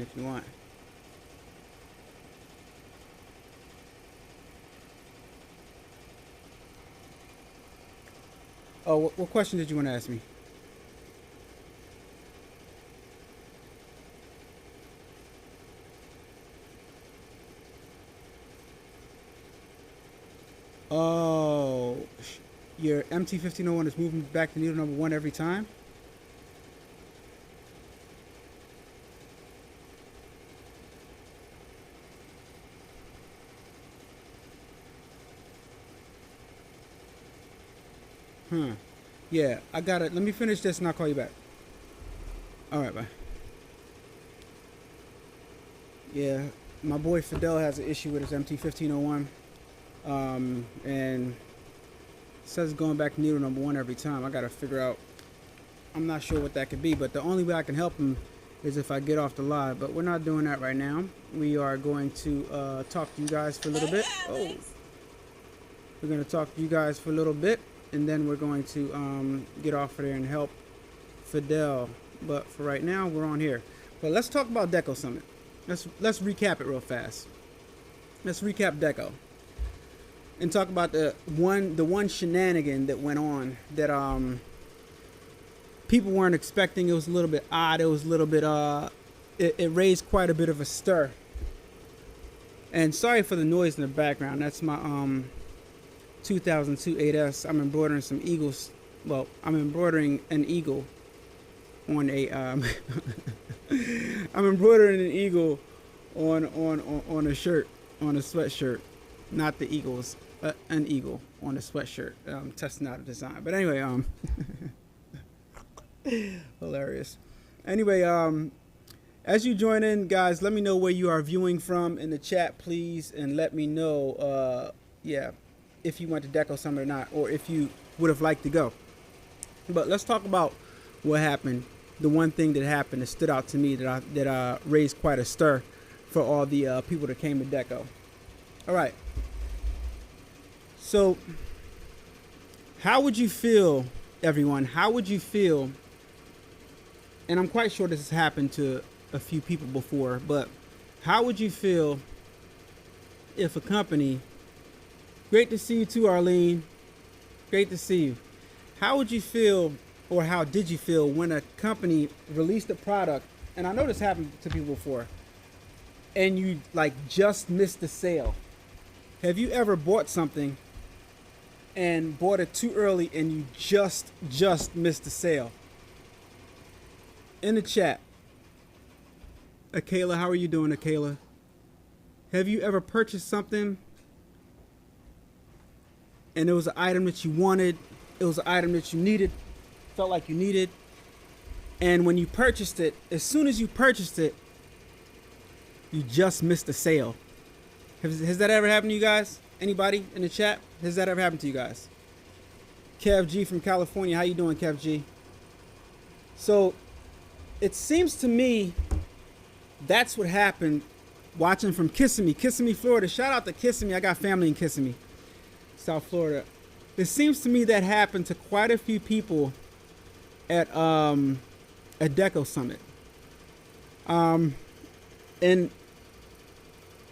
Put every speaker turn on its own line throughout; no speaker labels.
if you want. Oh, what question did you want to ask me? Oh, your MT-1501 is moving back to needle number one every time? Huh. Yeah, I got it. Let me finish this and I'll call you back. All right, bye. Yeah, my boy Fidel has an issue with his MT-1501. And says going back to needle number one every time. I got to figure out. I'm not sure what that could be, but the only way I can help him is if I get off the live. But we're not doing that right now. We are going to talk to you guys for a little bit. Oh, we're going to talk to you guys for a little bit, and then we're going to get off of there and help Fidel. But for right now, we're on here. But let's talk about Deco Summit. Let's recap it real fast. Let's recap Deco and talk about the one shenanigan that went on that people weren't expecting. It was a little bit odd. It was a little bit it raised quite a bit of a stir. And sorry for the noise in the background. That's my 2002 8S. I'm embroidering some eagles. Well, I'm embroidering an eagle on a I'm embroidering an eagle on a shirt, on a sweatshirt. Not the Eagles, an eagle on a sweatshirt. Testing out a design. But anyway, hilarious. Anyway, as you join in, guys, let me know where you are viewing from in the chat, please, and let me know, yeah, if you went to Deco Summit or not, or if you would have liked to go. But let's talk about what happened. The one thing that happened that stood out to me that raised quite a stir for all the people that came to Deco. All right. So, how would you feel, everyone? How would you feel? And I'm quite sure this has happened to a few people before, but how would you feel if a company, great to see you too, Arlene, great to see you. How would you feel, or how did you feel when a company released a product, and I know this happened to people before, and you like just missed the sale? Have you ever bought something and bought it too early and you just missed the sale? In the chat, Akela, how are you doing, Akela? Have you ever purchased something and it was an item that you wanted, it was an item that you needed, felt like you needed, and when you purchased it, as soon as you purchased it, you just missed the sale? Has that ever happened to you guys? Anybody in the chat? Has that ever happened to you guys? Kev G from California. How you doing, Kev G? So it seems to me that's what happened watching from Kissimmee, Florida. Shout out to Kissimmee. I got family in Kissimmee, South Florida. It seems to me that happened to quite a few people at Deco Summit. And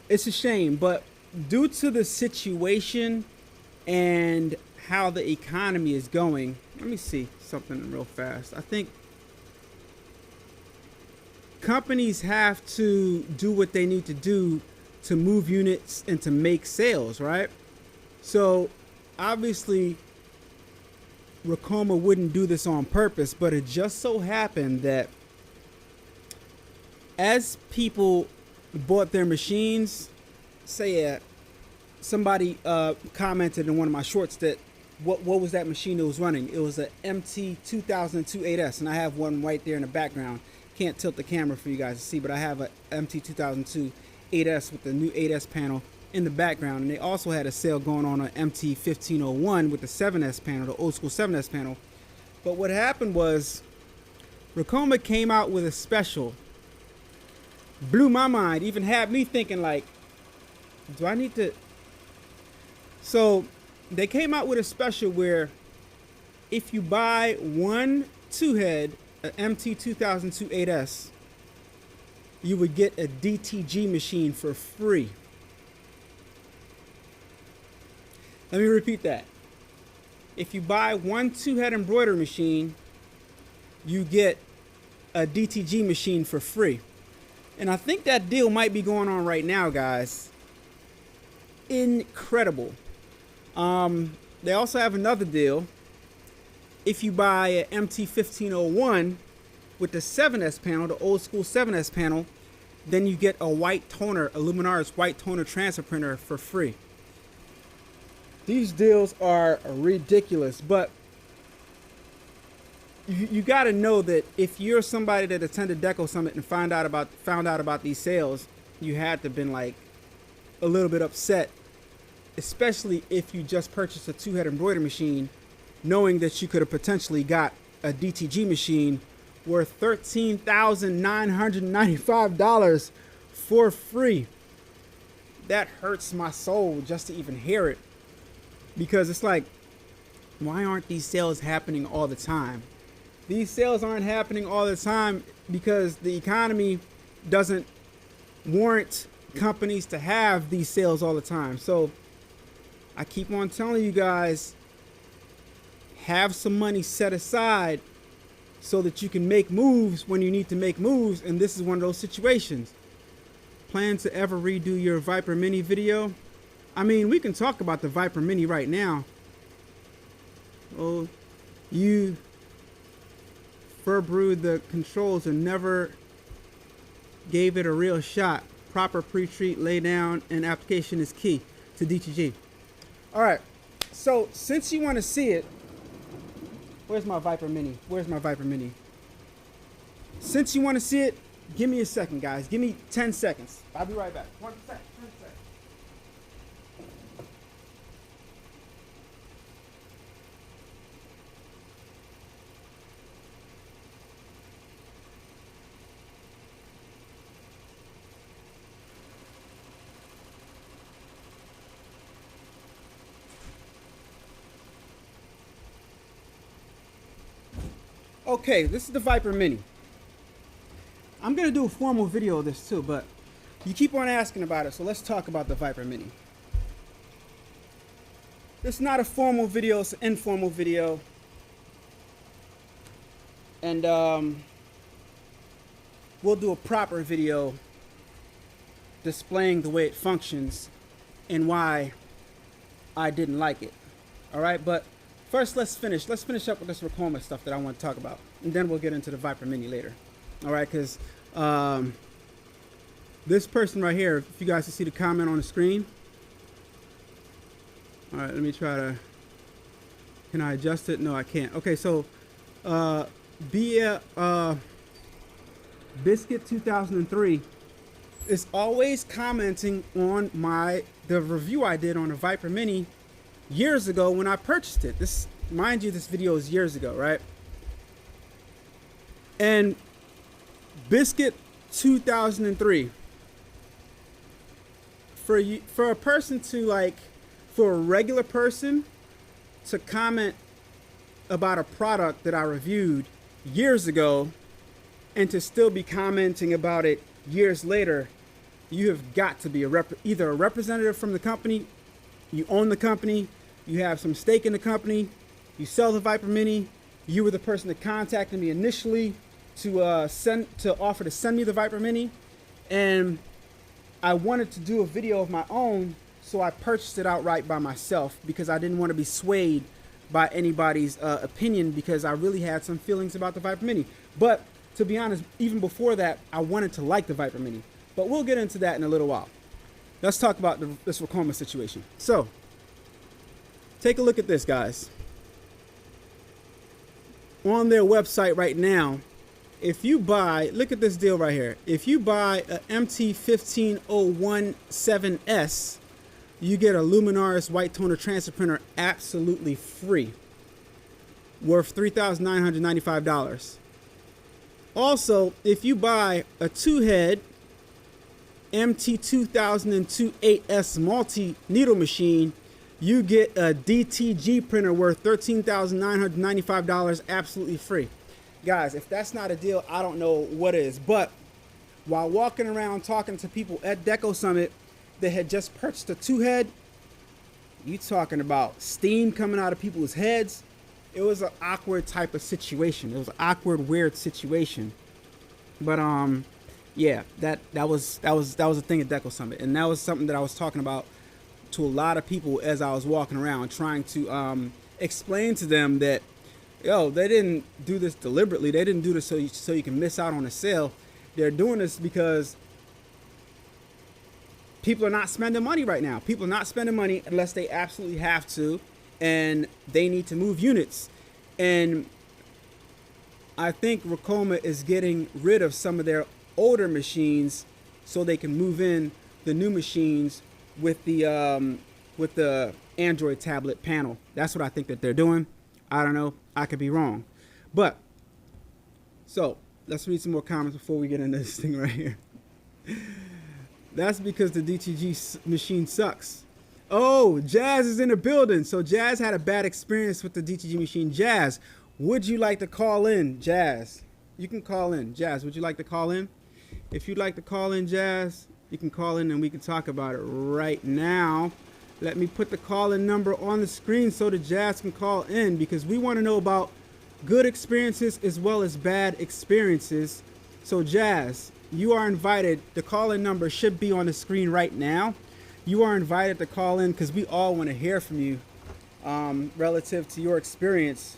it's a shame, but due to the situation and how the economy is going, let me see something real fast. I think companies have to do what they need to do to move units and to make sales, right? So obviously Roma wouldn't do this on purpose, but it just so happened that as people bought their machines, say somebody commented in one of my shorts that what was that machine that was running? It was a MT 2002 8S, and I have one right there in the background. Can't tilt the camera for you guys to see, but I have a MT 2002 8S with the new 8S panel in the background, and they also had a sale going on MT 1501 with the 7S panel, the old school 7S panel. But what happened was Roma came out with a special. Blew my mind, even had me thinking like, do I need to? So they came out with a special where if you buy one two head, an MT 2002 8S, you would get a DTG machine for free. Let me repeat that. If you buy one 2-head embroidery machine, you get a DTG machine for free. And I think that deal might be going on right now, guys. Incredible. They also have another deal. If you buy an MT1501 with the 7S panel, the old school 7S panel, then you get a white toner, a Luminaris white toner transfer printer for free. These deals are ridiculous, but you got to know that if you're somebody that attended Deco Summit and found out about these sales, you had to have been like a little bit upset, especially if you just purchased a 2-head embroidery machine, knowing that you could have potentially got a DTG machine worth $13,995 for free. That hurts my soul just to even hear it, because it's like, why aren't these sales happening all the time? These sales aren't happening all the time because the economy doesn't warrant companies to have these sales all the time. So I keep on telling you guys, have some money set aside so that you can make moves when you need to make moves. And this is one of those situations. Plan to ever redo your Viper Mini video? I mean, we can talk about the Viper Mini right now. Oh, you Furbrewed the controls and never gave it a real shot. Proper pre-treat, lay down, and application is key to DTG. All right, so since you want to see it, where's my Viper Mini? Where's my Viper Mini? Since you want to see it, give me a second, guys. Give me 10 seconds. I'll be right back. 1 second, 10 seconds. Okay, this is the Viper Mini. I'm going to do a formal video of this too, but you keep on asking about it, so let's talk about the Viper Mini. It's not a formal video, it's an informal video. And we'll do a proper video displaying the way it functions and why I didn't like it. All right, but first, let's finish up with this Roma stuff that I want to talk about, and then we'll get into the Viper Mini later. All right, because this person right here, if you guys can see the comment on the screen. All right, let me try to. Can I adjust it? No, I can't. Okay, so Biscuit 2003 is always commenting on the review I did on the Viper Mini years ago when I purchased it. This, mind you, this video is years ago, right? And Biscuit 2003, for a person to like, for a regular person to comment about a product that I reviewed years ago and to still be commenting about it years later, you have got to be either a representative from the company, you own the company, you have some stake in the company, you sell the Viper Mini, you were the person that contacted me initially to offer to send me the Viper Mini, and I wanted to do a video of my own, so I purchased it outright by myself because I didn't want to be swayed by anybody's opinion, because I really had some feelings about the Viper Mini. But to be honest, even before that, I wanted to like the Viper Mini. But we'll get into that in a little while. Let's talk about this Roma situation. So, take a look at this, guys. On their website right now, if you buy, look at this deal right here. If you buy a MT15017S, you get a Luminaris white toner transfer printer absolutely free, worth $3,995. Also, if you buy a 2-head MT2002 8S multi-needle machine, you get a DTG printer worth $13,995 absolutely free. Guys, if that's not a deal, I don't know what is. But while walking around talking to people at Deco Summit that had just purchased a 2-head. You talking about steam coming out of people's heads. It was an awkward type of situation. It was an awkward, weird situation. But yeah, that was a thing at Deco Summit, and that was something that I was talking about to a lot of people as I was walking around, trying to explain to them that, yo, they didn't do this deliberately. They didn't do this so you can miss out on a sale. They're doing this because people are not spending money right now. People are not spending money unless they absolutely have to, and they need to move units. And I think Roma is getting rid of some of their older machines so they can move in the new machines with the Android tablet panel. That's what I think that they're doing. I don't know. I could be wrong. But so let's read some more comments before we get into this thing right here. That's because the DTG machine sucks. Oh, Jazz is in the building. So Jazz had a bad experience with the DTG machine. Jazz, would you like to call in? Jazz, you can call in. Jazz, would you like to call in? If you'd like to call in, Jazz, you can call in and we can talk about it right now. Let me put the call-in number on the screen so that Jazz can call in, because we want to know about good experiences as well as bad experiences. So Jazz, you are invited. The call-in number should be on the screen right now. You are invited to call in because we all want to hear from you relative to your experience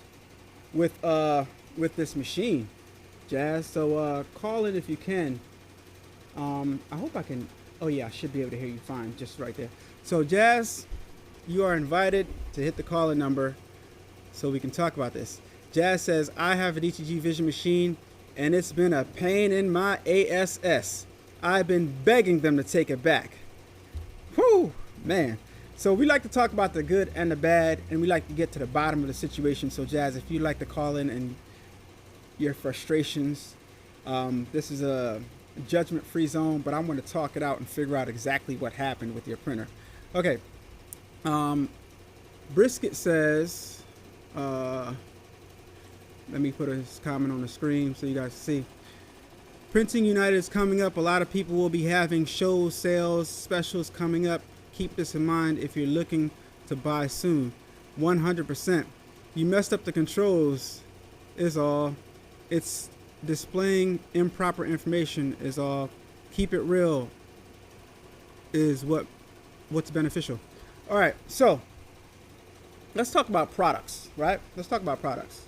with this machine, Jazz. So call in if you can. I hope I can. Oh yeah, I should be able to hear you fine just right there. So Jazz, you are invited to hit the call-in number so we can talk about this. Jazz says, I have a DTG Vision machine and it's been a pain in my ass. I've been begging them to take it back. Whew, man. So we like to talk about the good and the bad, and we like to get to the bottom of the situation. So Jazz, if you'd like to call in and your frustrations, this is a judgment-free zone, but I'm going to talk it out and figure out exactly what happened with your printer. Okay. Brisket says, let me put his comment on the screen so you guys see. Printing United is coming up. A lot of people will be having shows, sales, specials coming up. Keep this in mind if you're looking to buy soon. 100%. You messed up the controls is all. It's displaying improper information is all. Keep it real is what's beneficial. All right, so let's talk about products, right? Let's talk about products.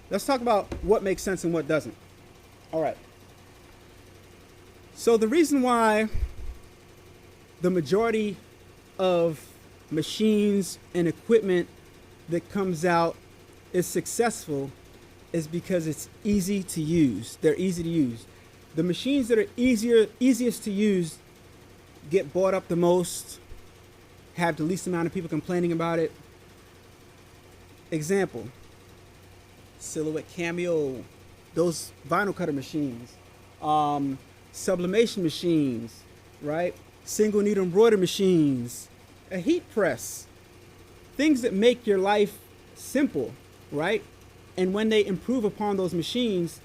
Let's talk about what makes sense and what doesn't. All right. So the reason why the majority of machines and equipment that comes out is successful is because it's easy to use. They're easy to use. The machines that are easiest to use get bought up the most, have the least amount of people complaining about it. Example, Silhouette Cameo, those vinyl cutter machines, sublimation machines, right? Single needle embroidery machines, a heat press, things that make your life simple, right? And when they improve upon those machines,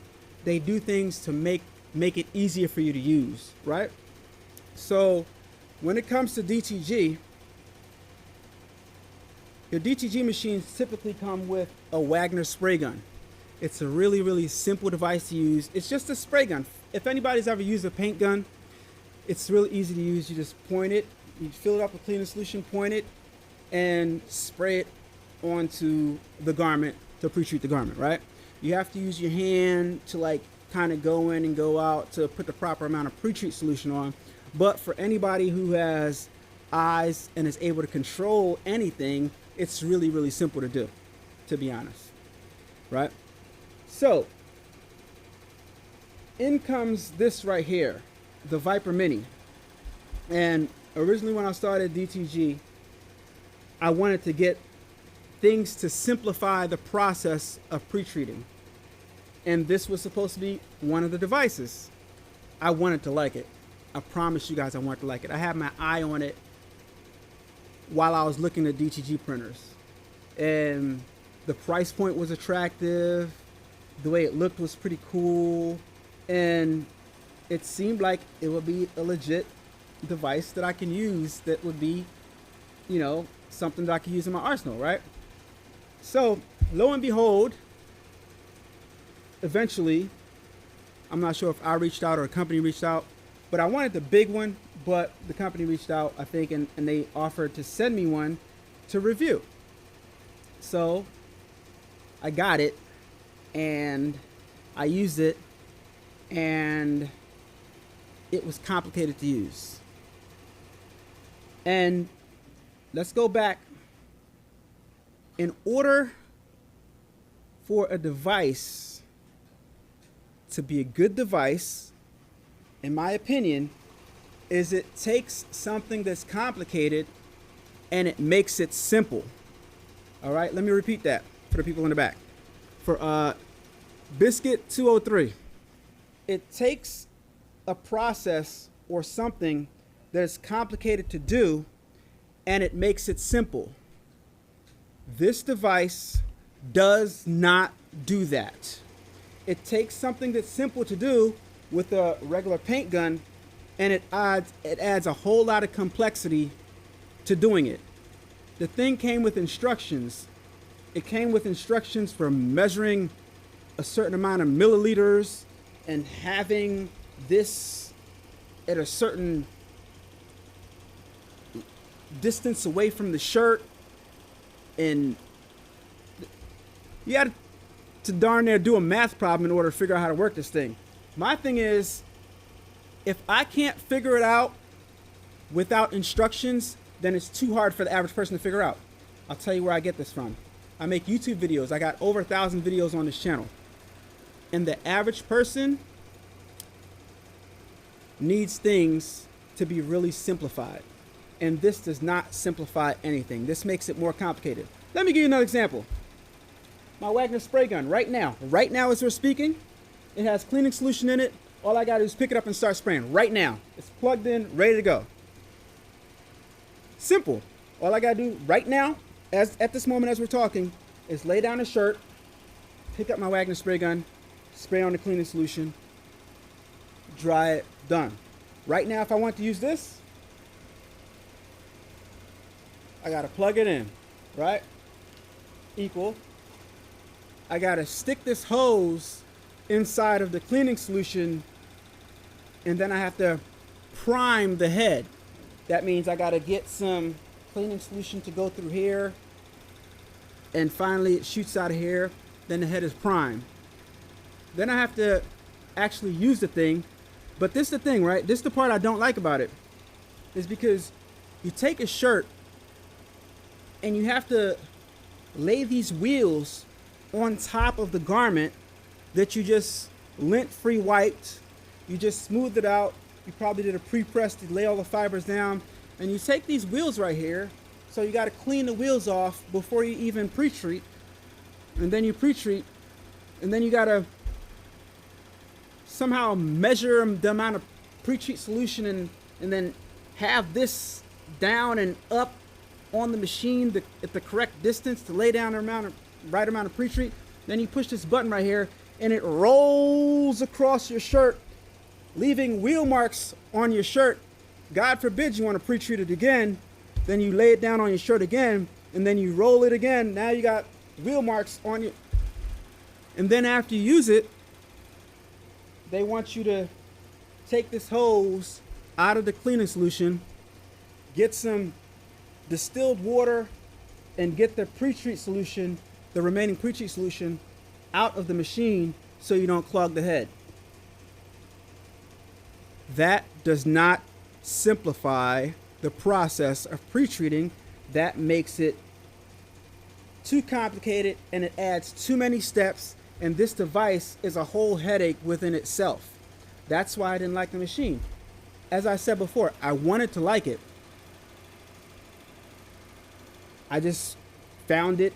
they do things to make it easier for you to use, right? So when it comes to DTG, your DTG machines typically come with a Wagner spray gun. It's a really, really simple device to use. It's just a spray gun. If anybody's ever used a paint gun, it's really easy to use. You just point it, you fill it up with cleaning solution, point it, and spray it onto the garment to pre-treat the garment, right? You have to use your hand to like kind of go in and go out to put the proper amount of pre-treat solution on. But for anybody who has eyes and is able to control anything, it's really, really simple to do, to be honest, right? So in comes this right here, the Viper Mini. And originally when I started DTG, I wanted to get things to simplify the process of pre-treating. And this was supposed to be one of the devices. I wanted to like it. I promise you guys I wanted to like it. I had my eye on it while I was looking at DTG printers. And the price point was attractive. The way it looked was pretty cool. And it seemed like it would be a legit device that I can use that would be, you know, something that I can use in my arsenal, right? So lo and behold, eventually, I'm not sure if I reached out or a company reached out, but I wanted the big one, but the company reached out, I think, and they offered to send me one to review. So I got it and I used it, and it was complicated to use. And let's go back. In order for a device to be a good device, in my opinion, is it takes something that's complicated and it makes it simple. All right, let me repeat that for the people in the back. For Biscuit 203, it takes a process or something that's complicated to do and it makes it simple. This device does not do that. It takes something that's simple to do with a regular paint gun and it adds a whole lot of complexity to doing it. The thing came with instructions. It came with instructions for measuring a certain amount of milliliters and having this at a certain distance away from the shirt, and you had to darn near do a math problem in order to figure out how to work this thing. My thing is, if I can't figure it out without instructions, then it's too hard for the average person to figure out. I'll tell you where I get this from. I make YouTube videos. I got over 1,000 videos on this channel. And the average person needs things to be really simplified. And this does not simplify anything. This makes it more complicated. Let me give you another example. My Wagner spray gun right now as we're speaking, it has cleaning solution in it. All I gotta do is pick it up and start spraying right now. It's plugged in, ready to go. Simple. All I gotta do right now, at this moment as we're talking, is lay down a shirt, pick up my Wagner spray gun, spray on the cleaning solution, dry it, done. Right now, if I want to use this, I gotta plug it in, right? Equal. I gotta stick this hose inside of the cleaning solution, and then I have to prime the head. That means I gotta get some cleaning solution to go through here, and finally it shoots out of here, then the head is primed. Then I have to actually use the thing. But this is the thing, right? This is the part I don't like about it, is because you take a shirt and you have to lay these wheels on top of the garment that you just lint-free wiped. You just smoothed it out. You probably did a pre-press to lay all the fibers down. And you take these wheels right here, so you got to clean the wheels off before you even pre-treat. And then you pre-treat, and then you got to somehow measure the amount of pre-treat solution and then have this down and up on the machine at the correct distance to lay down the right amount of pre-treat. Then you push this button right here and it rolls across your shirt, leaving wheel marks on your shirt. God forbid you want to pre-treat it again. Then you lay it down on your shirt again, and then you roll it again. Now you got wheel marks on you. And then after you use it, they want you to take this hose out of the cleaning solution, get some distilled water, and get the pre-treat solution, the remaining pre-treat solution, out of the machine so you don't clog the head. That does not simplify the process of pre-treating. That makes it too complicated and it adds too many steps, and this device is a whole headache within itself. That's why I didn't like the machine. As I said before, I wanted to like it. I just found it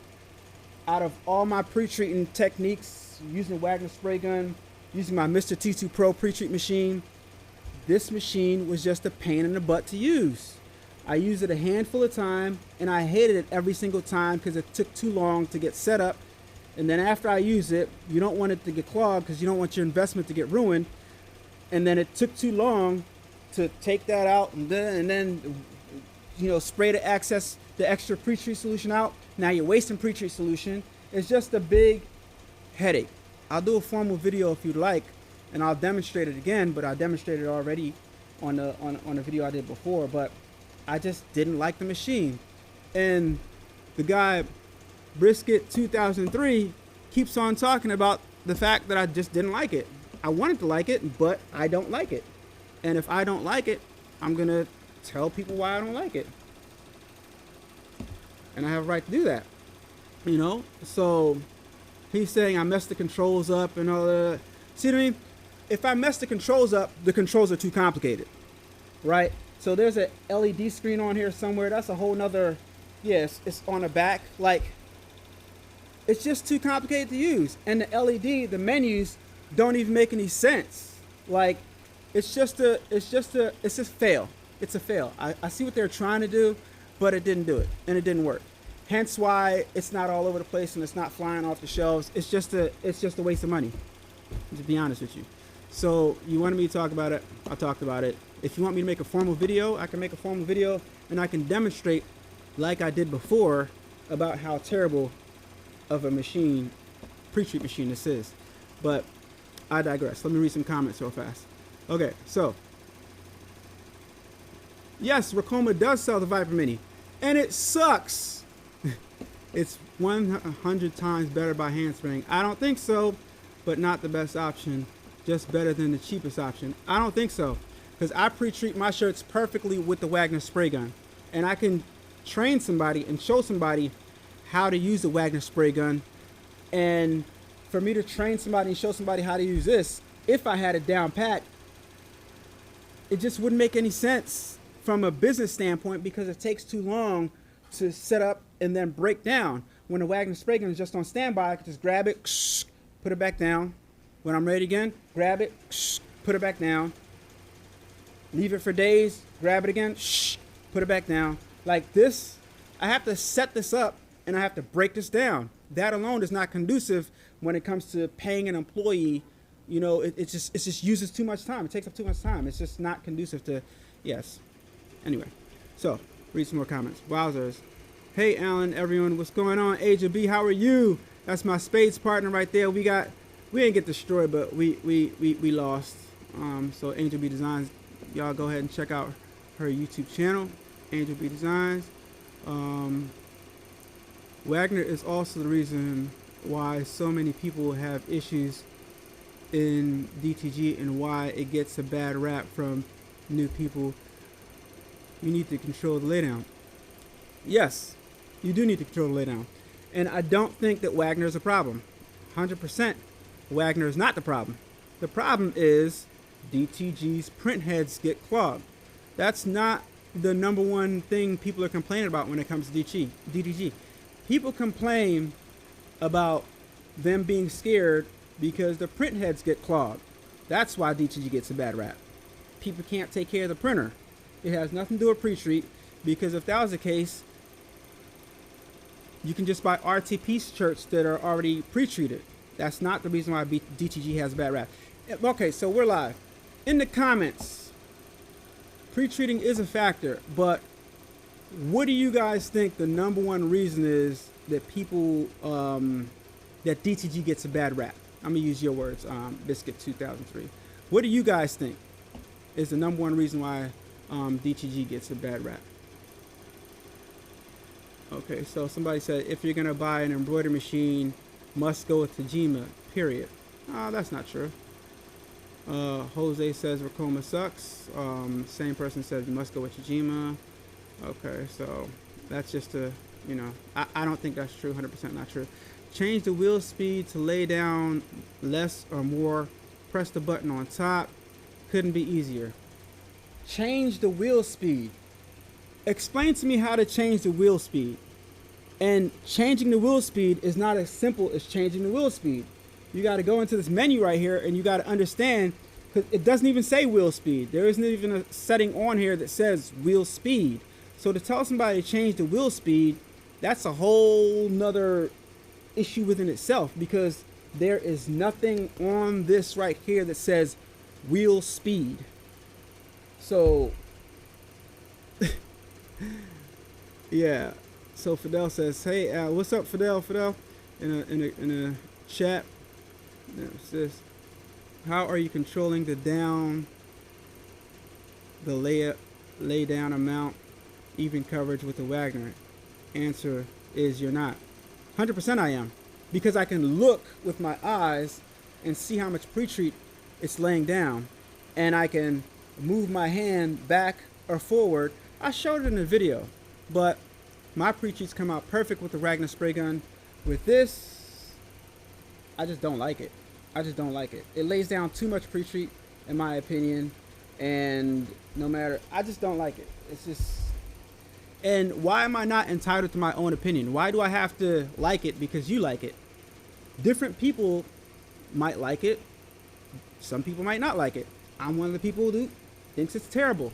out of all my pre-treating techniques, using Wagner spray gun, using my Mr. T2 Pro pre-treat machine. This machine was just a pain in the butt to use. I used it a handful of times and I hated it every single time because it took too long to get set up. And then after I use it, you don't want it to get clogged because you don't want your investment to get ruined. and then it took too long to take that out, and then spray the extra pre-treat solution out. Now you're wasting pre-treat solution. It's just a big headache. I'll do a formal video if you'd like, and I'll demonstrate it again, but I demonstrated it already on the video I did before. But I just didn't like the machine, and the guy Brisket 2003 keeps on talking about the fact that I just didn't like it. I wanted to like it, but I don't like it. And if I don't like it, I'm gonna tell people why I don't like it. And I have a right to do that. So he's saying I messed the controls up and all that. See what I mean? If I mess the controls up, the controls are too complicated, right? So there's a LED screen on here somewhere. That's a whole nother, yes, it's on the back. Like, it's just too complicated to use. And the LED, the menus don't even make any sense. Like, it's just a fail. It's a fail. I see what they're trying to do, but it didn't do it, and it didn't work. Hence why it's not all over the place and it's not flying off the shelves. It's just a waste of money, to be honest with you. So you wanted me to talk about it, I talked about it. If you want me to make a formal video, I can make a formal video, and I can demonstrate, like I did before, about how terrible of a machine, pre-treat machine, this is. But I digress. Let me read some comments real fast. Okay, so yes, Roma does sell the Viper Mini, and it sucks. It's 100 times better by hand spraying. I don't think so, but not the best option. Just better than the cheapest option. I don't think so, because I pre-treat my shirts perfectly with the Wagner spray gun, and I can train somebody and show somebody how to use the Wagner spray gun. And for me to train somebody and show somebody how to use this, if I had it down pat, it just wouldn't make any sense from a business standpoint, because it takes too long to set up and then break down. When the Wagner spray gun is just on standby, I can just grab it, put it back down. When I'm ready again, grab it, put it back down. Leave it for days, grab it again, put it back down. Like this, I have to set this up and I have to break this down. That alone is not conducive when it comes to paying an employee. It just uses too much time. It takes up too much time. It's just not conducive to, yes. Anyway, so read some more comments. Wowzers. Hey, Alan, everyone, what's going on? A-Dubb, how are you? That's my spades partner right there. We didn't get destroyed, but we lost. So A-Dubb Designs, y'all go ahead and check out her YouTube channel, A-Dubb Designs. Wagner is also the reason why so many people have issues in DTG and why it gets a bad rap from new people. You need to control the laydown. Yes, you do need to control the laydown. And I don't think that Wagner is a problem. 100%. Wagner is not the problem. The problem is DTG's print heads get clogged. That's not the number one thing people are complaining about when it comes to DTG. People complain about them being scared because the print heads get clogged. That's why DTG gets a bad rap. People can't take care of the printer. It has nothing to do with pre-treat, because if that was the case, you can just buy RTP shirts that are already pre-treated. That's not the reason why DTG has a bad rap. Okay, so we're live. In the comments, pre-treating is a factor, but what do you guys think the number one reason is that people, that DTG gets a bad rap? I'm gonna use your words, Biscuit 2003. What do you guys think is the number one reason why DTG gets a bad rap? Okay, so somebody said if you're gonna buy an embroidery machine, must go with Tajima, period. That's not true. Jose says Roma sucks. Same person says you must go with Tajima. Okay, so that's just I don't think that's true. 100% not true. Change the wheel speed to lay down less or more. Press the button on top. Couldn't be easier. Change the wheel speed. Explain to me how to change the wheel speed. And changing the wheel speed is not as simple as changing the wheel speed. You got to go into this menu right here and you got to understand, because it doesn't even say wheel speed. There isn't even a setting on here that says wheel speed. So to tell somebody to change the wheel speed, that's a whole nother issue within itself, because there is nothing on this right here that says wheel speed. So yeah. So Fidel says, "Hey, what's up, Fidel? Fidel, in a chat, it says, how are you controlling the lay down amount, even coverage with the Wagner?" Answer is you're not. 100% I am, because I can look with my eyes and see how much pre-treat it's laying down, and I can move my hand back or forward. I showed it in the video, but my pre-treats come out perfect with the Ragnar spray gun. With this, I just don't like it. I just don't like it. It lays down too much pre-treat, in my opinion, and no matter, I just don't like it. It's just, and why am I not entitled to my own opinion? Why do I have to like it because you like it? Different people might like it. Some people might not like it. I'm one of the people who thinks it's terrible.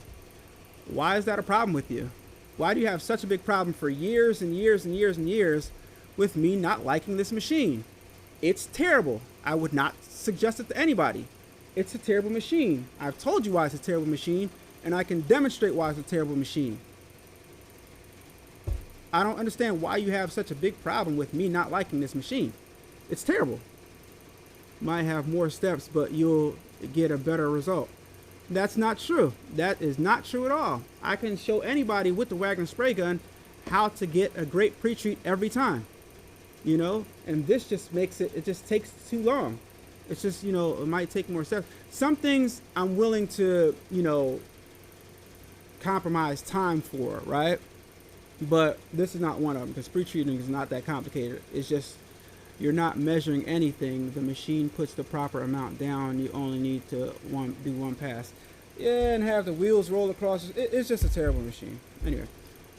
Why is that a problem with you? Why do you have such a big problem for years and years and years and years with me not liking this machine? It's terrible. I would not suggest it to anybody. It's a terrible machine. I've told you why it's a terrible machine, and I can demonstrate why it's a terrible machine. I don't understand why you have such a big problem with me not liking this machine. It's terrible. Might have more steps, but you'll get a better result. That's not true. That is not true at all. I can show anybody with the Wagner spray gun how to get a great pre-treat every time, you know, and this just makes it just takes too long. It's just, you know, it might take more steps. Some things I'm willing to, you know, compromise time for, right? But this is not one of them, because pre-treating is not that complicated. It's just, you're not measuring anything. The machine puts the proper amount down. You only need to do one pass. Yeah, and have the wheels roll across. It's just a terrible machine. Anyway,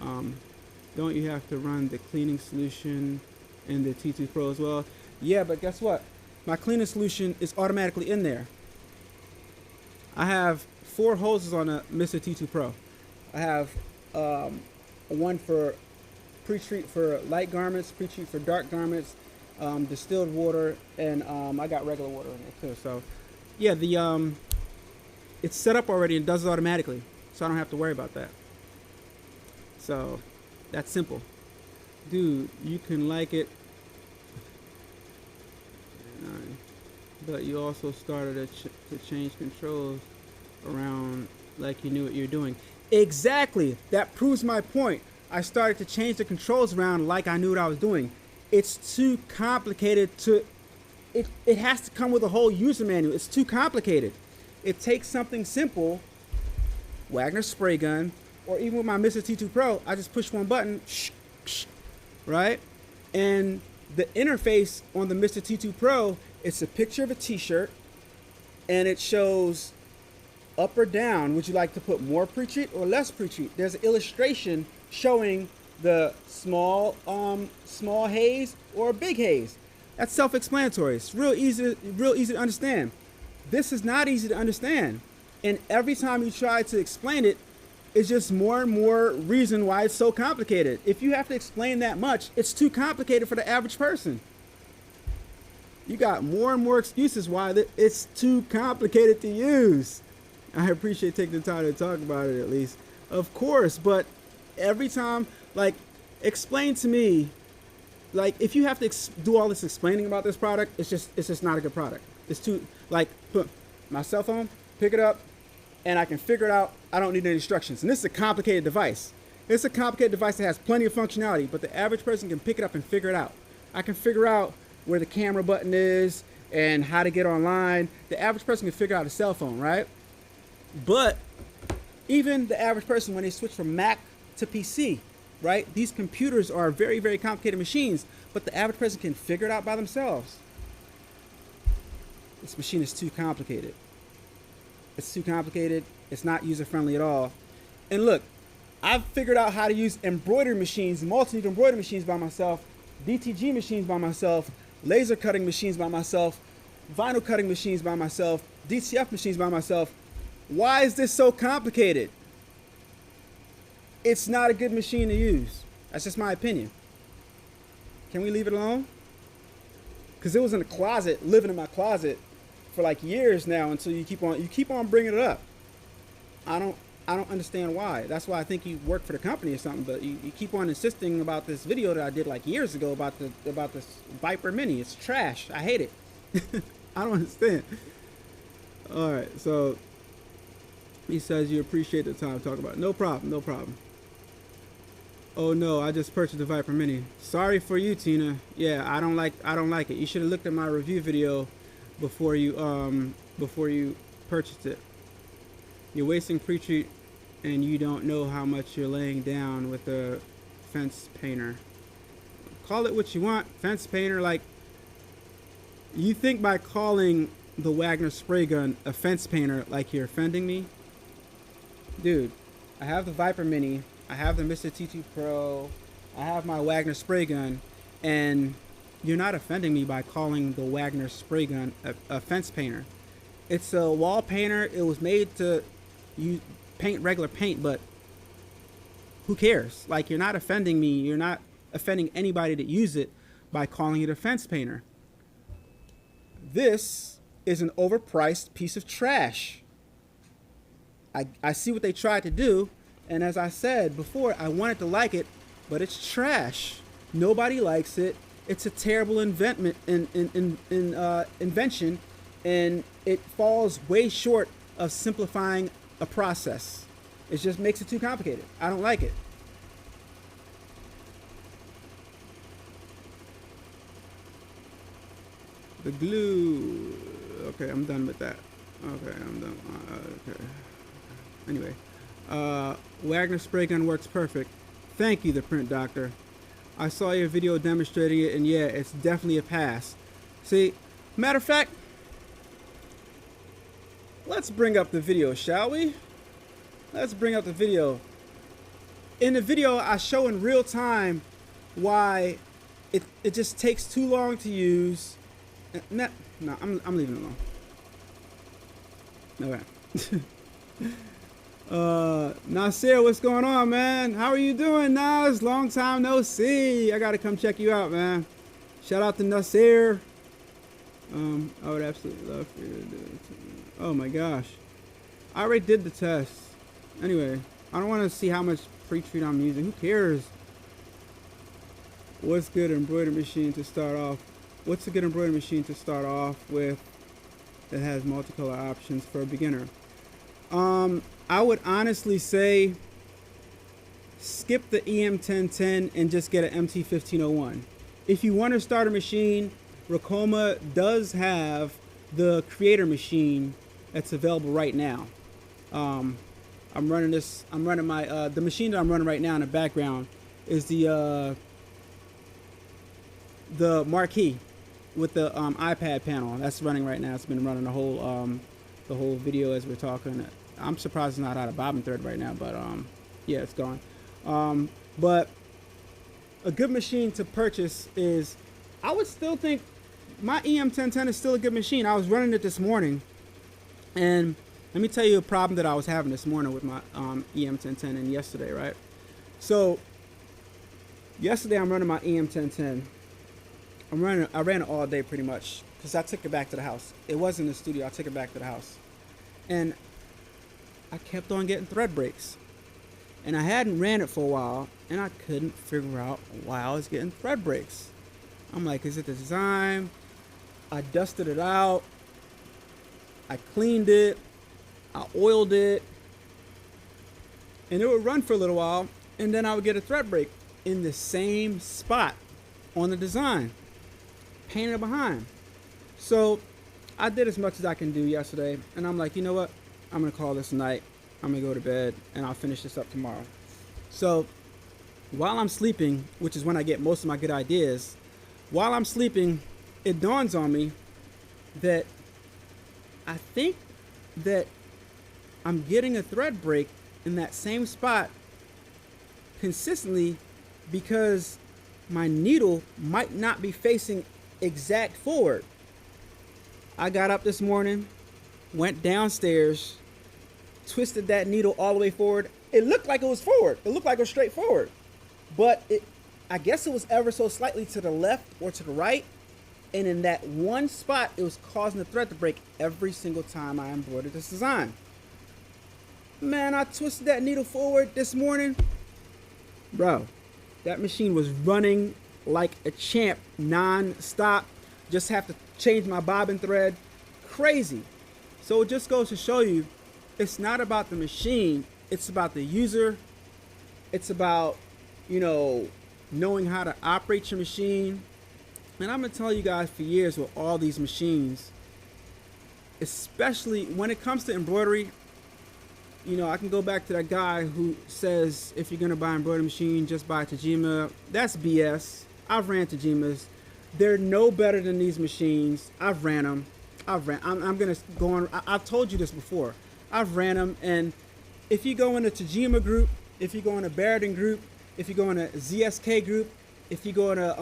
don't you have to run the cleaning solution in the T2 Pro as well? Yeah, but guess what? My cleaning solution is automatically in there. I have 4 hoses on a Mr. T2 Pro. I have one for pre-treat for light garments, pre-treat for dark garments, distilled water, and I got regular water in there too. So yeah, the it's set up already and does it automatically, so I don't have to worry about that. So that's simple. Dude, you can like it, but you also started to change controls around like you knew what you're doing. Exactly. That proves my point. I started to change the controls around like I knew what I was doing. It's too complicated to, it has to come with a whole user manual. It's too complicated. It takes something simple, Wagner spray gun, or even with my Mr. T2 Pro, I just push one button, right? And the interface on the Mr. T2 Pro, it's a picture of a t-shirt, and it shows up or down. Would you like to put more pre-treat or less pre-treat? There's an illustration showing the small haze or big haze. That's self-explanatory. It's real easy to understand. This is not easy to understand, and every time you try to explain it, it's just more and more reason why it's so complicated. If you have to explain that much, it's too complicated for the average person. You got more and more excuses why it's too complicated to use. I appreciate taking the time to talk about it at least. Of course, but every time, like, explain to me, like, if you have to do all this explaining about this product, it's just not a good product. It's too, like, put my cell phone, pick it up, and I can figure it out. I don't need any instructions. And this is a complicated device. It's a complicated device that has plenty of functionality, but the average person can pick it up and figure it out. I can figure out where the camera button is and how to get online. The average person can figure out a cell phone, right? But even the average person, when they switch from Mac to PC, right? These computers are very, very complicated machines, but the average person can figure it out by themselves. This machine is too complicated. It's too complicated. It's not user-friendly at all. And look, I've figured out how to use embroidery machines, multi-needle embroidery machines by myself, DTG machines by myself, laser cutting machines by myself, vinyl cutting machines by myself, DTF machines by myself. Why is this so complicated? It's not a good machine to use. That's just my opinion. Can we leave it alone? Because it was in the closet, living in my closet for like years now until you keep on bringing it up. I don't understand why. That's why I think you work for the company or something. But you keep on insisting about this video that I did like years ago about this Viper Mini. It's trash. I hate it. I don't understand. All right, so he says you appreciate the time to talk about it. No problem, no problem. Oh no, I just purchased the Viper Mini. Sorry for you, Tina. Yeah, I don't like it. You should have looked at my review video before you purchased it. You're wasting pre-treat and you don't know how much you're laying down with a fence painter. Call it what you want, fence painter. Like, you think by calling the Wagner spray gun a fence painter like you're offending me? Dude, I have the Viper Mini, I have the Mr. T2 Pro, I have my Wagner spray gun, and you're not offending me by calling the Wagner spray gun a fence painter. It's a wall painter. It was made to paint regular paint, but who cares? Like, you're not offending me. You're not offending anybody that use it by calling it a fence painter. This is an overpriced piece of trash. I see what they tried to do, and as I said before, I wanted to like it, but it's trash. Nobody likes it. It's a terrible invention, and it falls way short of simplifying a process. It just makes it too complicated. I don't like it. The glue. Okay, I'm done with that. Okay, I'm done. Okay. Anyway, Wagner spray gun works perfect. Thank you, the print doctor. I saw your video demonstrating it, and yeah, it's definitely a pass. See, matter of fact, let's bring up the video, shall we? Let's bring up the video. In the video, I show in real time why it just takes too long to use. No, I'm leaving it alone. Okay. Nasir, what's going on, man? How are you doing, Nas? Long time no see. I gotta come check you out, man. Shout out to Nasir. I would absolutely love for you to do it. Oh my gosh, I already did the test. Anyway, I don't want to see how much pre-treat I'm using. Who cares? What's good embroidery machine to start off? What's a good embroidery machine to start off with that has multicolor options for a beginner? I would honestly say skip the EM1010 and just get an MT1501. If you want to start a machine, Roma does have the creator machine that's available right now. I'm running my the machine that I'm running right now in the background is the Marquee with the iPad panel that's running right now. It's been running the whole video as we're talking. I'm surprised it's not out of bobbin thread right now, but yeah, it's gone. But a good machine to purchase is, I would still think my EM1010 is still a good machine. I was running it this morning, and let me tell you a problem that I was having this morning with my EM1010 and yesterday, right? So yesterday I'm running my EM1010. I ran it all day pretty much because I took it back to the house. It wasn't in the studio. I took it back to the house, and I kept on getting thread breaks, and I hadn't ran it for a while, and I couldn't figure out why I was getting thread breaks. I'm like, is it the design? I dusted it out, I cleaned it, I oiled it, and it would run for a little while, and then I would get a thread break in the same spot on the design, painted behind. So I did as much as I can do yesterday, and I'm like, you know what? I'm gonna call this a night. I'm gonna go to bed, and I'll finish this up tomorrow. So while I'm sleeping, which is when I get most of my good ideas, while I'm sleeping, it dawns on me that I think that I'm getting a thread break in that same spot consistently because my needle might not be facing exact forward. I got up this morning, went downstairs, twisted that needle all the way forward. It looked like it was forward. It looked like it was straight forward. But I guess it was ever so slightly to the left or to the right. And in that one spot, it was causing the thread to break every single time I embroidered this design. Man, I twisted that needle forward this morning. Bro, that machine was running like a champ non-stop. Just have to change my bobbin thread. Crazy. So it just goes to show you, it's not about the machine. It's about the user. It's about, knowing how to operate your machine. And I'm going to tell you guys for years with all these machines, especially when it comes to embroidery, I can go back to that guy who says if you're going to buy an embroidery machine, just buy a Tajima. That's BS. I've ran Tajimas. They're no better than these machines. I've ran them. I'm going to go on. I've told you this before. I've ran them. And if you go in a Tajima group, if you go in a Barrington group, if you go in a ZSK group, if you go in a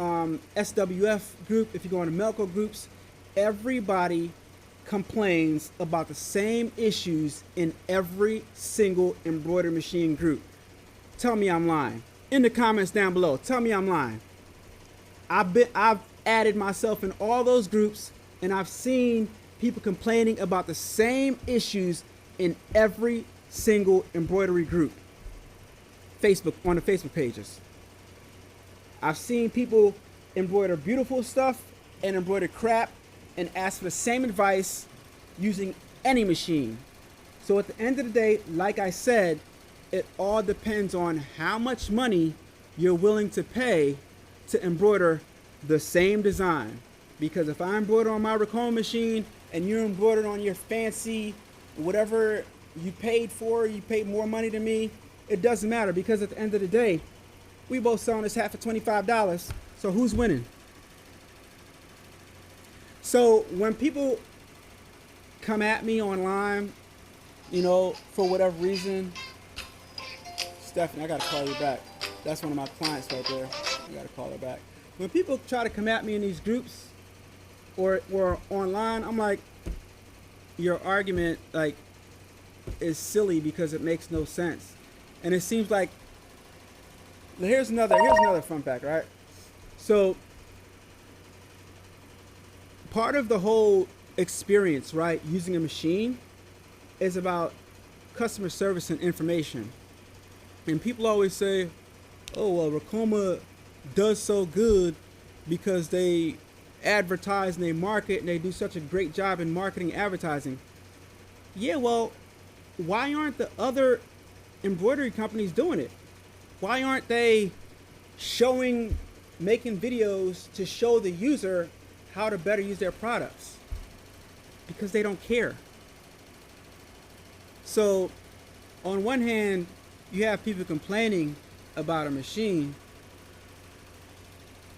SWF group, if you go in a Melco groups, everybody complains about the same issues in every single embroidery machine group. Tell me I'm lying. In the comments down below, tell me I'm lying. I've added myself in all those groups, and I've seen people complaining about the same issues in every single embroidery group. On the Facebook pages. I've seen people embroider beautiful stuff and embroider crap and ask for the same advice using any machine. So at the end of the day, like I said, it all depends on how much money you're willing to pay to embroider the same design. Because if I embroider on my Roma machine and you embroidered on your fancy, whatever you paid for, you paid more money than me, it doesn't matter, because at the end of the day, we both selling this hat for $25. So who's winning? So when people come at me online, for whatever reason, Stephanie, I gotta call you back. That's one of my clients right there. I gotta call her back. When people try to come at me in these groups or online, I'm like, your argument is silly because it makes no sense. And it seems like, here's another fun fact, right? So part of the whole experience, right, using a machine is about customer service and information. And people always say, oh, well, Roma does so good because they advertise and they market and they do such a great job in marketing advertising. Yeah, well, why aren't the other embroidery companies doing it? Why aren't they making videos to show the user how to better use their products? Because they don't care. So on one hand, you have people complaining about a machine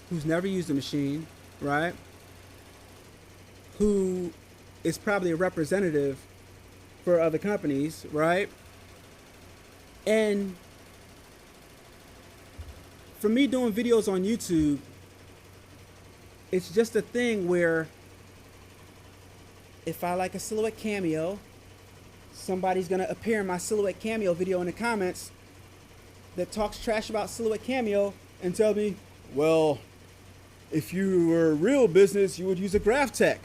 who's never used a machine, right? Who is probably a representative for other companies, right? And for me doing videos on YouTube, it's just a thing where if I like a silhouette cameo, somebody's gonna appear in my silhouette cameo video in the comments that talks trash about silhouette cameo and tell me, well, if you were a real business, you would use a Graph Tech.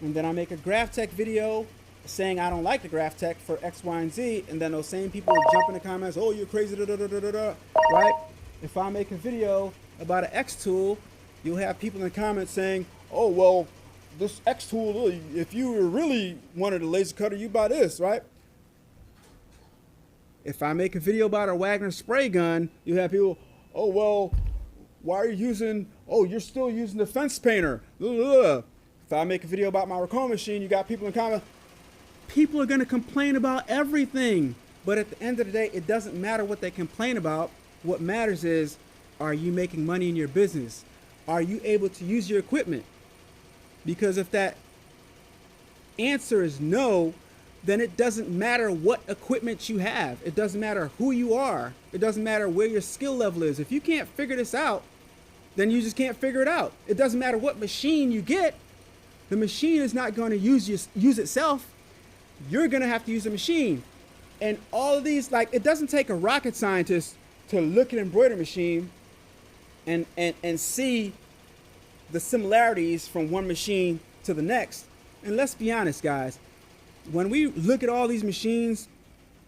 And then I make a Graph Tech video saying I don't like the Graph Tech for X, Y, and Z, and then those same people will jump in the comments, oh, you're crazy, da, da, da, da, da, da. Right? If I make a video about an X tool, you'll have people in the comments saying, oh, well, this X tool, if you really wanted a laser cutter, you buy this, right? If I make a video about a Wagner spray gun, you have people, oh, well, why are you you're still using the fence painter. If I make a video about my Roma machine, you got people in the comments. People are going to complain about everything. But at the end of the day, it doesn't matter what they complain about. What matters is, are you making money in your business? Are you able to use your equipment? Because if that answer is no, then it doesn't matter what equipment you have. It doesn't matter who you are. It doesn't matter where your skill level is. If you can't figure this out, then you just can't figure it out. It doesn't matter what machine you get. The machine is not going to use itself. You're going to have to use a machine. And all of these, it doesn't take a rocket scientist to look at an embroidery machine and see the similarities from one machine to the next. And let's be honest, guys, when we look at all these machines,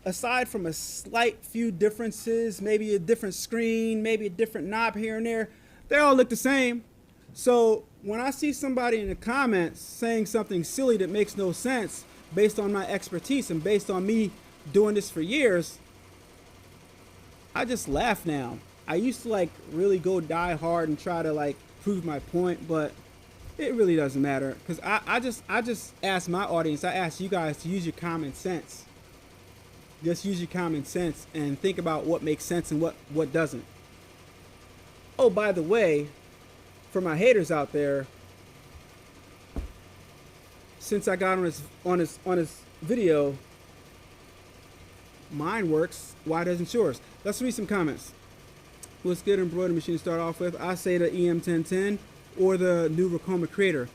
aside from a slight few differences, maybe a different screen, maybe a different knob here and there, they all look the same. So when I see somebody in the comments saying something silly that makes no sense based on my expertise and based on me doing this for years, I just laugh now. I used to like really go die hard and try to like prove my point, but it really doesn't matter, because I just ask my audience, I ask you guys to use your common sense. Just use your common sense and think about what makes sense and what doesn't. Oh, by the way, for my haters out there, since I got on this video, mine works. Why doesn't yours? Let's read some comments. What's good embroidery machine to start off with? I say the EM1010 or the new Roma Creator.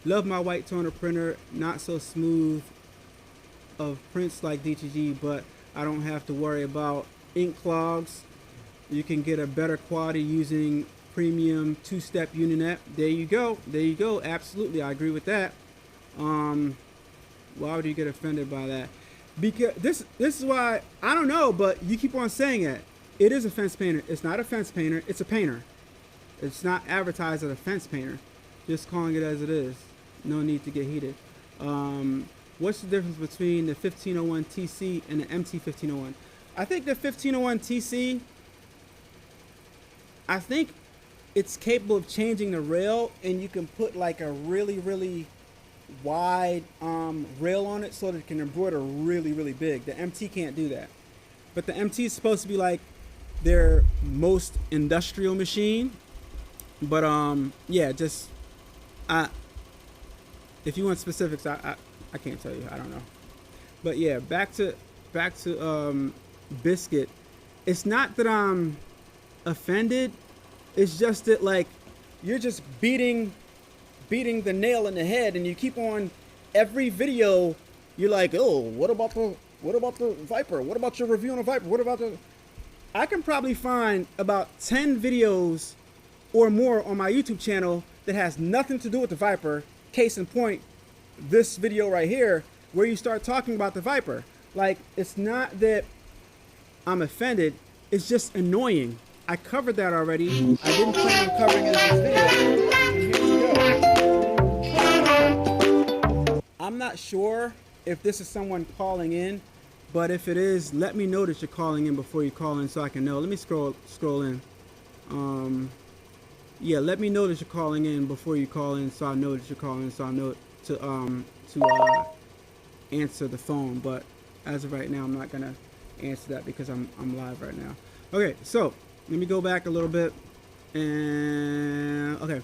Love my white toner printer. Not so smooth of prints like DTG, but I don't have to worry about ink clogs. You can get a better quality using premium two-step Uninet. There you go. There you go. Absolutely, I agree with that. Why would you get offended by that? Because this is why, I don't know, but you keep on saying it. It is a fence painter. It's not a fence painter. It's a painter. It's not advertised as a fence painter. Just calling it as it is. No need to get heated. What's the difference between the 1501 TC and the MT 1501? I think the 1501 TC, I think it's capable of changing the rail, and you can put like a really, really wide rail on it so that it can embroider really, really big. The MT can't do that. But the MT is supposed to be like their most industrial machine. But yeah, just if you want specifics, I can't tell you. I don't know. But yeah, back to Biscuit. It's not that I'm offended. It's just that like you're just beating the nail in the head, and you keep on every video. You're like, oh, what about the Viper? What about your review on the Viper? What about the? I can probably find about 10 videos or more on my YouTube channel that has nothing to do with the Viper. Case in point, this video right here, where you start talking about the Viper. Like, it's not that I'm offended, it's just annoying. I covered that already. I didn't plan on covering it in this video. Here we go. I'm not sure if this is someone calling in, but if it is, let me know that you're calling in before you call in so I can know. Let me scroll in. Yeah, let me know that you're calling in before you call in so I know that you're calling, so I know to answer the phone. But as of right now, I'm not gonna answer that because I'm live right now. Okay, so let me go back a little bit. And okay,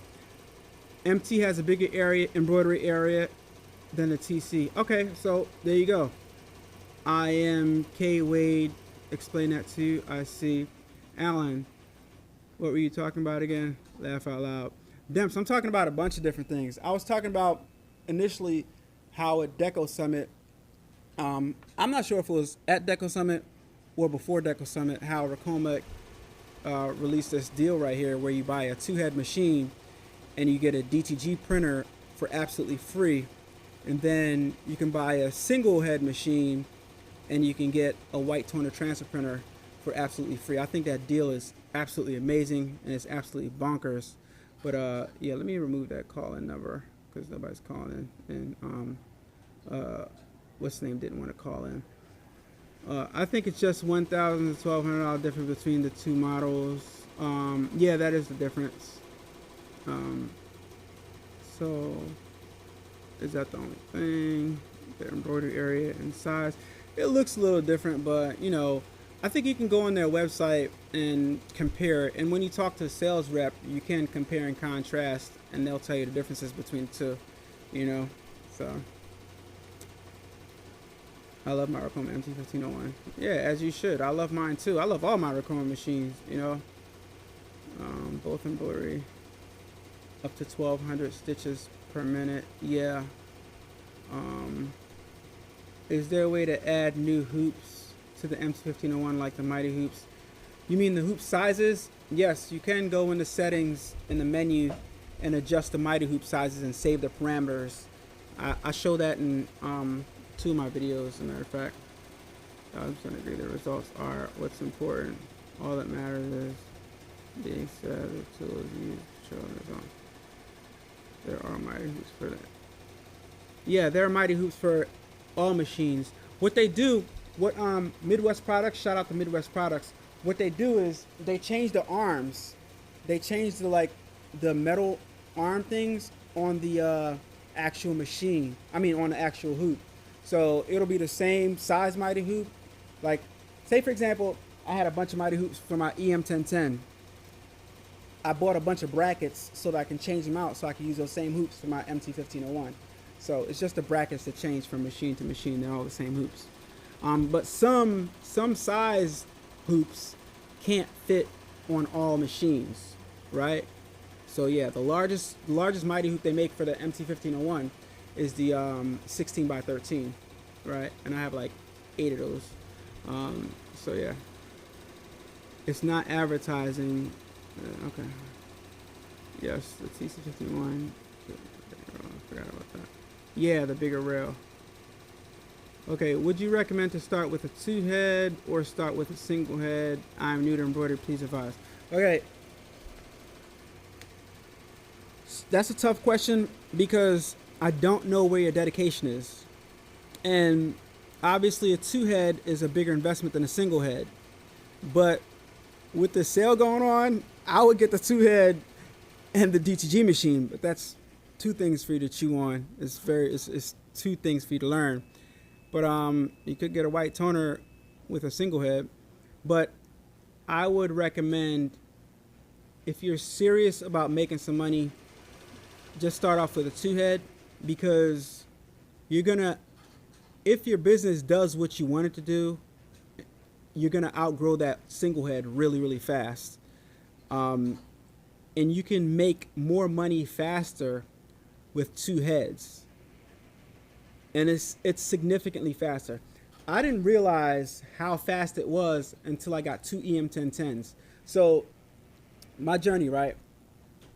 MT has a bigger area, embroidery area than the TC. Okay, so there you go. I am K Wade. Explain that to you. I see. Alan, what were you talking about again? Laugh out loud. Demps, I'm talking about a bunch of different things. I was talking about initially how at Deco Summit, I'm not sure if it was at Deco Summit or before Deco Summit, how Roma released this deal right here where you buy a 2-head machine and you get a DTG printer for absolutely free. And then you can buy a single head machine and you can get a white toner transfer printer for absolutely free. I think that deal is absolutely amazing and it's absolutely bonkers. But yeah, let me remove that call-in number because nobody's calling in. And what's the name didn't want to call in. I think it's just $1,000 to $1,200 difference between the two models. Yeah, that is the difference. So is that the only thing? The embroidery area and size. It looks a little different, but you know, I think you can go on their website and compare it. And when you talk to a sales rep, you can compare and contrast, and they'll tell you the differences between the two. You know, so I love my Roma MT1501. Yeah, as you should. I love mine too. I love all my Roma machines. You know, both embroidery, up to 1,200 stitches per minute. Yeah. Is there a way to add new hoops to the MT1501 like the Mighty hoops? You mean the hoop sizes? Yes, you can go in the settings in the menu and adjust the mighty hoop sizes and save the parameters. I show that in 2 of my videos. As a matter of fact, I'm going to agree the results are what's important. All that matters is being said the tools used to show the result. There are mighty hoops for that. Yeah, there are mighty hoops for all machines. What they do, what Midwest Products, shout out to Midwest Products. What they do is they change the arms. They change the metal arm things on the actual machine. I mean on the actual hoop. So it'll be the same size mighty hoop. Like, say for example, I had a bunch of mighty hoops for my EM1010. I bought a bunch of brackets so that I can change them out so I can use those same hoops for my MT1501. So it's just the brackets that change from machine to machine. They're all the same hoops. But some size hoops can't fit on all machines, right? So yeah, the largest mighty hoop they make for the MT1501 is the 16 by 13, right? And I have like 8 of those. So yeah, it's not advertising. Okay. Yes, the TC51. I forgot about that. Yeah, the bigger rail. Okay, would you recommend to start with a 2-head or start with a single head? I'm new to embroidery, please advise. Okay. That's a tough question because I don't know where your dedication is. And obviously a 2-head is a bigger investment than a single head. But with the sale going on, I would get the 2-head and the DTG machine, but that's 2 things for you to chew on. It's 2 things for you to learn. But you could get a white toner with a single head. But I would recommend, if you're serious about making some money, just start off with a 2-head, because you're gonna, if your business does what you want it to do, you're gonna outgrow that single head really, really fast. And you can make more money faster with 2 heads. And it's significantly faster. I didn't realize how fast it was until I got 2 EM1010s. So my journey, right?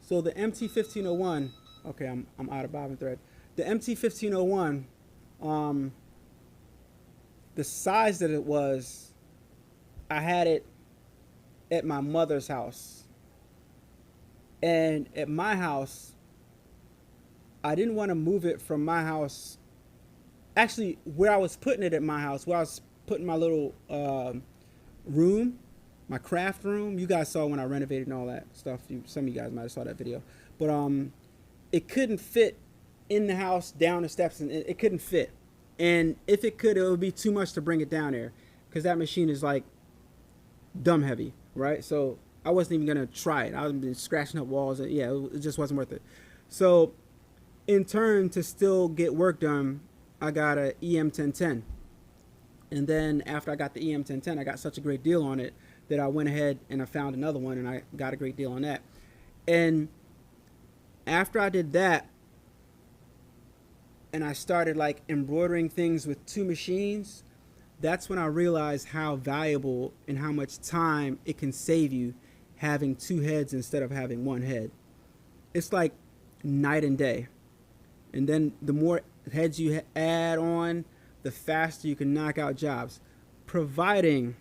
So the MT1501, okay, I'm out of bobbin thread. The MT1501, the size that it was, I had it at my mother's house. And at my house, I didn't want to move it from my house. Actually, where I was putting it at my house, where I was putting my little room, my craft room. You guys saw when I renovated and all that stuff. Some of you guys might have saw that video. But it couldn't fit in the house, down the steps, and it couldn't fit. And if it could, it would be too much to bring it down there, because that machine is like dumb heavy, right? So I wasn't even gonna try it. I was been scratching up walls, and yeah, it just wasn't worth it. So in turn, to still get work done, I got a EM1010. And then after I got the EM1010, I got such a great deal on it that I went ahead and I found another one, and I got a great deal on that. And after I did that, and I started like embroidering things with 2 machines, that's when I realized how valuable and how much time it can save you having 2 heads instead of having 1 head. It's like night and day. And then the more heads you add on, the faster you can knock out jobs, providing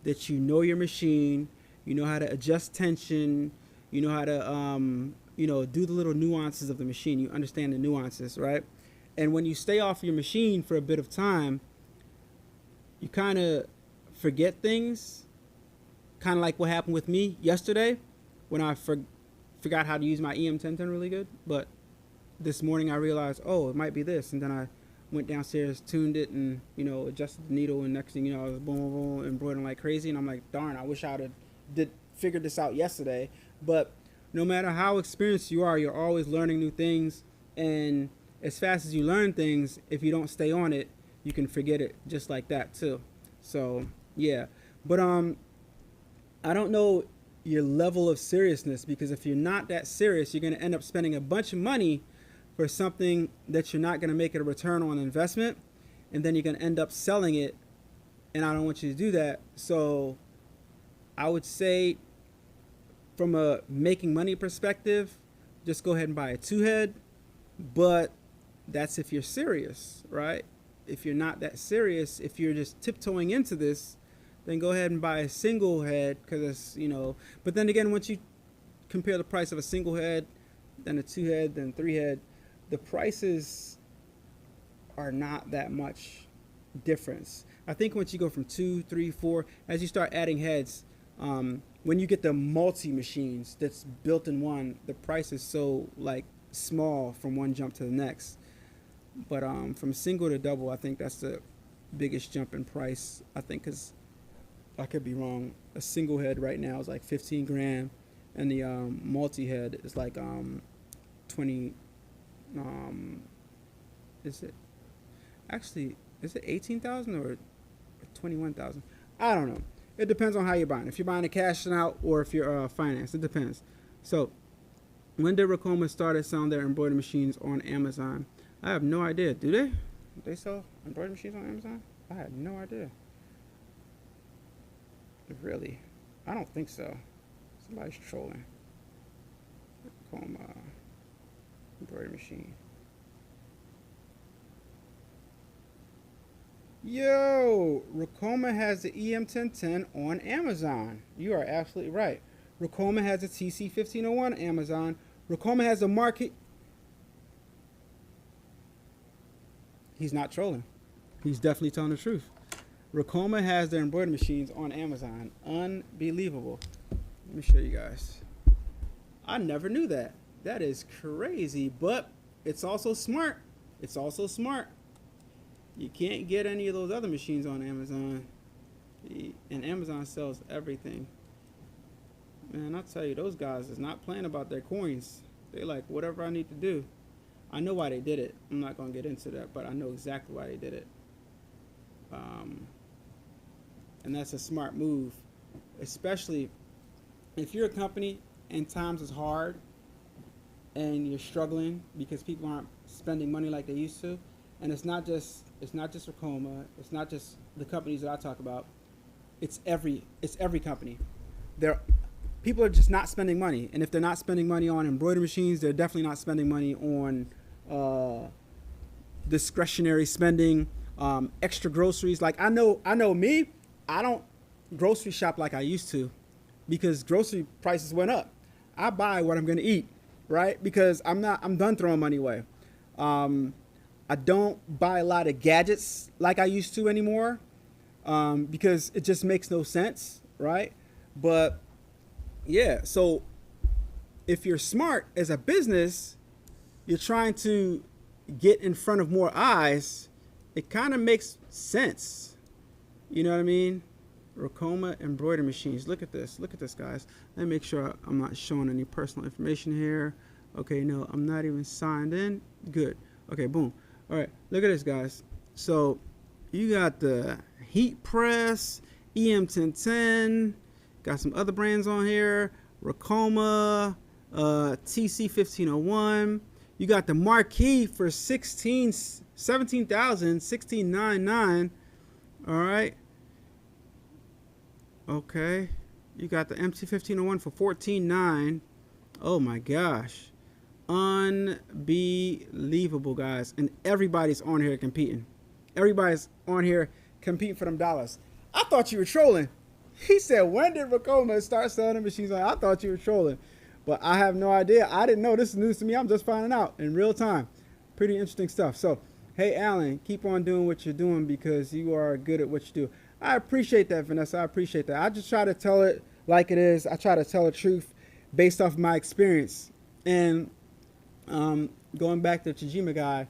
that you know your machine, you know how to adjust tension, you know how to do the little nuances of the machine. You understand the nuances, right? And when you stay off your machine for a bit of time, you kind of forget things, kind of like what happened with me yesterday when I forgot how to use my EM1010 really good. But this morning I realized, oh, it might be this, and then I went downstairs, tuned it, and adjusted the needle, and next thing you know, I was boom, boom, boom, embroidering like crazy, and I'm like, darn, I wish I would have figured this out yesterday. But no matter how experienced you are, you're always learning new things, and as fast as you learn things, if you don't stay on it, you can forget it just like that too. So yeah, but I don't know your level of seriousness, because if you're not that serious, you're going to end up spending a bunch of money for something that you're not going to make it a return on investment, and then you're going to end up selling it, and I don't want you to do that. So I would say from a making money perspective, just go ahead and buy a two head. But that's if you're serious, right? If you're not that serious, if you're just tiptoeing into this, then go ahead and buy a single head because it's, you know. But then again, once you compare the price of a single head, then a two head, then three head, the prices are not that much difference. I think once you go from 2, 3, 4, as you start adding heads, when you get the multi machines that's built in one, the price is so like small from one jump to the next. But from single to double, I think that's the biggest jump in price. I think because I could be wrong. A single head right now is like 15 grand, and the multi head is like 20. Is it actually? Is it 18,000 or 21,000? I don't know. It depends on how you're buying. If you're buying a cash out or if you're financed, it depends. So, when did Roma started selling their embroidery machines on Amazon? I have no idea. Do they? They sell embroidery machines on Amazon? I had no idea. Really? I don't think so. Somebody's trolling. Roma embroidery machine. Yo, Roma has the EM1010 on Amazon. You are absolutely right. Roma has a TC1501 on Amazon. Roma has a market. He's not trolling. He's definitely telling the truth. Roma has their embroidery machines on Amazon. Unbelievable. Let me show you guys. I never knew that. That is crazy, but it's also smart. It's also smart. You can't get any of those other machines on Amazon. And Amazon sells everything. Man, I'll tell you, those guys is not playing about their coins. They like, whatever I need to do. I know why they did it. I'm not going to get into that, but I know exactly why they did it. And that's a smart move, especially if you're a company and times is hard and you're struggling because people aren't spending money like they used to. And it's not just Roma, it's not just the companies that I talk about. It's every company. People are just not spending money, and if they're not spending money on embroidery machines, they're definitely not spending money on discretionary spending, extra groceries. Like I know me, I don't grocery shop like I used to because grocery prices went up. I buy what I'm going to eat, right? Because I'm done throwing money away. I don't buy a lot of gadgets like I used to anymore because it just makes no sense, right? But yeah, so if you're smart as a business, you're trying to get in front of more eyes, it kind of makes sense. You know what I mean? Roma embroidery machines. Look at this, guys. Let me make sure I'm not showing any personal information here. Okay, no, I'm not even signed in. Good. Okay, boom. All right, look at this, guys. So you got the heat press, EM1010, got some other brands on here, Roma, TC1501. You got the marquee for 16,99. All right. Okay. You got the MT1501 for 14,900. Oh my gosh. Unbelievable, guys. And everybody's on here competing. Everybody's on here competing for them dollars. I thought you were trolling. He said, when did Roma start selling the machines? I thought you were trolling. But I have no idea. I didn't know. This is news to me. I'm just finding out in real time. Pretty interesting stuff. So, hey, Alan, keep on doing what you're doing because you are good at what you do. I appreciate that, Vanessa. I appreciate that. I just try to tell it like it is. I try to tell the truth based off my experience. And going back to the Tajima guy,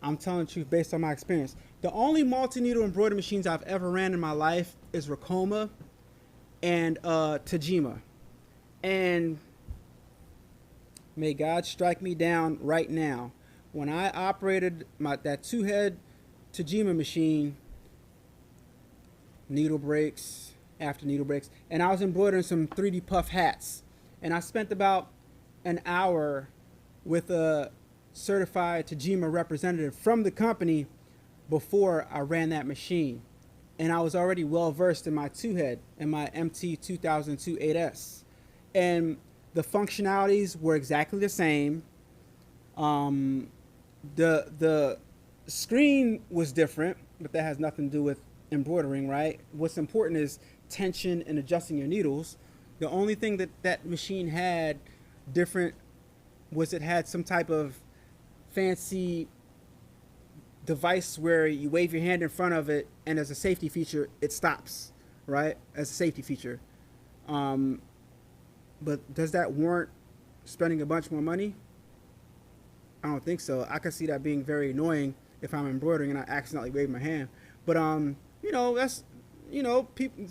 I'm telling the truth based on my experience. The only multi-needle embroidery machines I've ever ran in my life is Roma and Tajima. And may God strike me down right now. When I operated that two-head Tajima machine, needle breaks after needle breaks, and I was embroidering some 3D puff hats. And I spent about an hour with a certified Tajima representative from the company before I ran that machine. And I was already well versed in my two-head and my MT 2002 8S. and the functionalities were exactly the same. Um, the screen was different, but that has nothing to do with embroidering, right? What's important is tension and adjusting your needles. The only thing that that machine had different was it had some type of fancy device where you wave your hand in front of it, and as a safety feature, it stops, right? As a safety feature. Um, but does that warrant spending a bunch more money? I don't think so. I could see that being very annoying if I'm embroidering and I accidentally wave my hand. But you know, that's people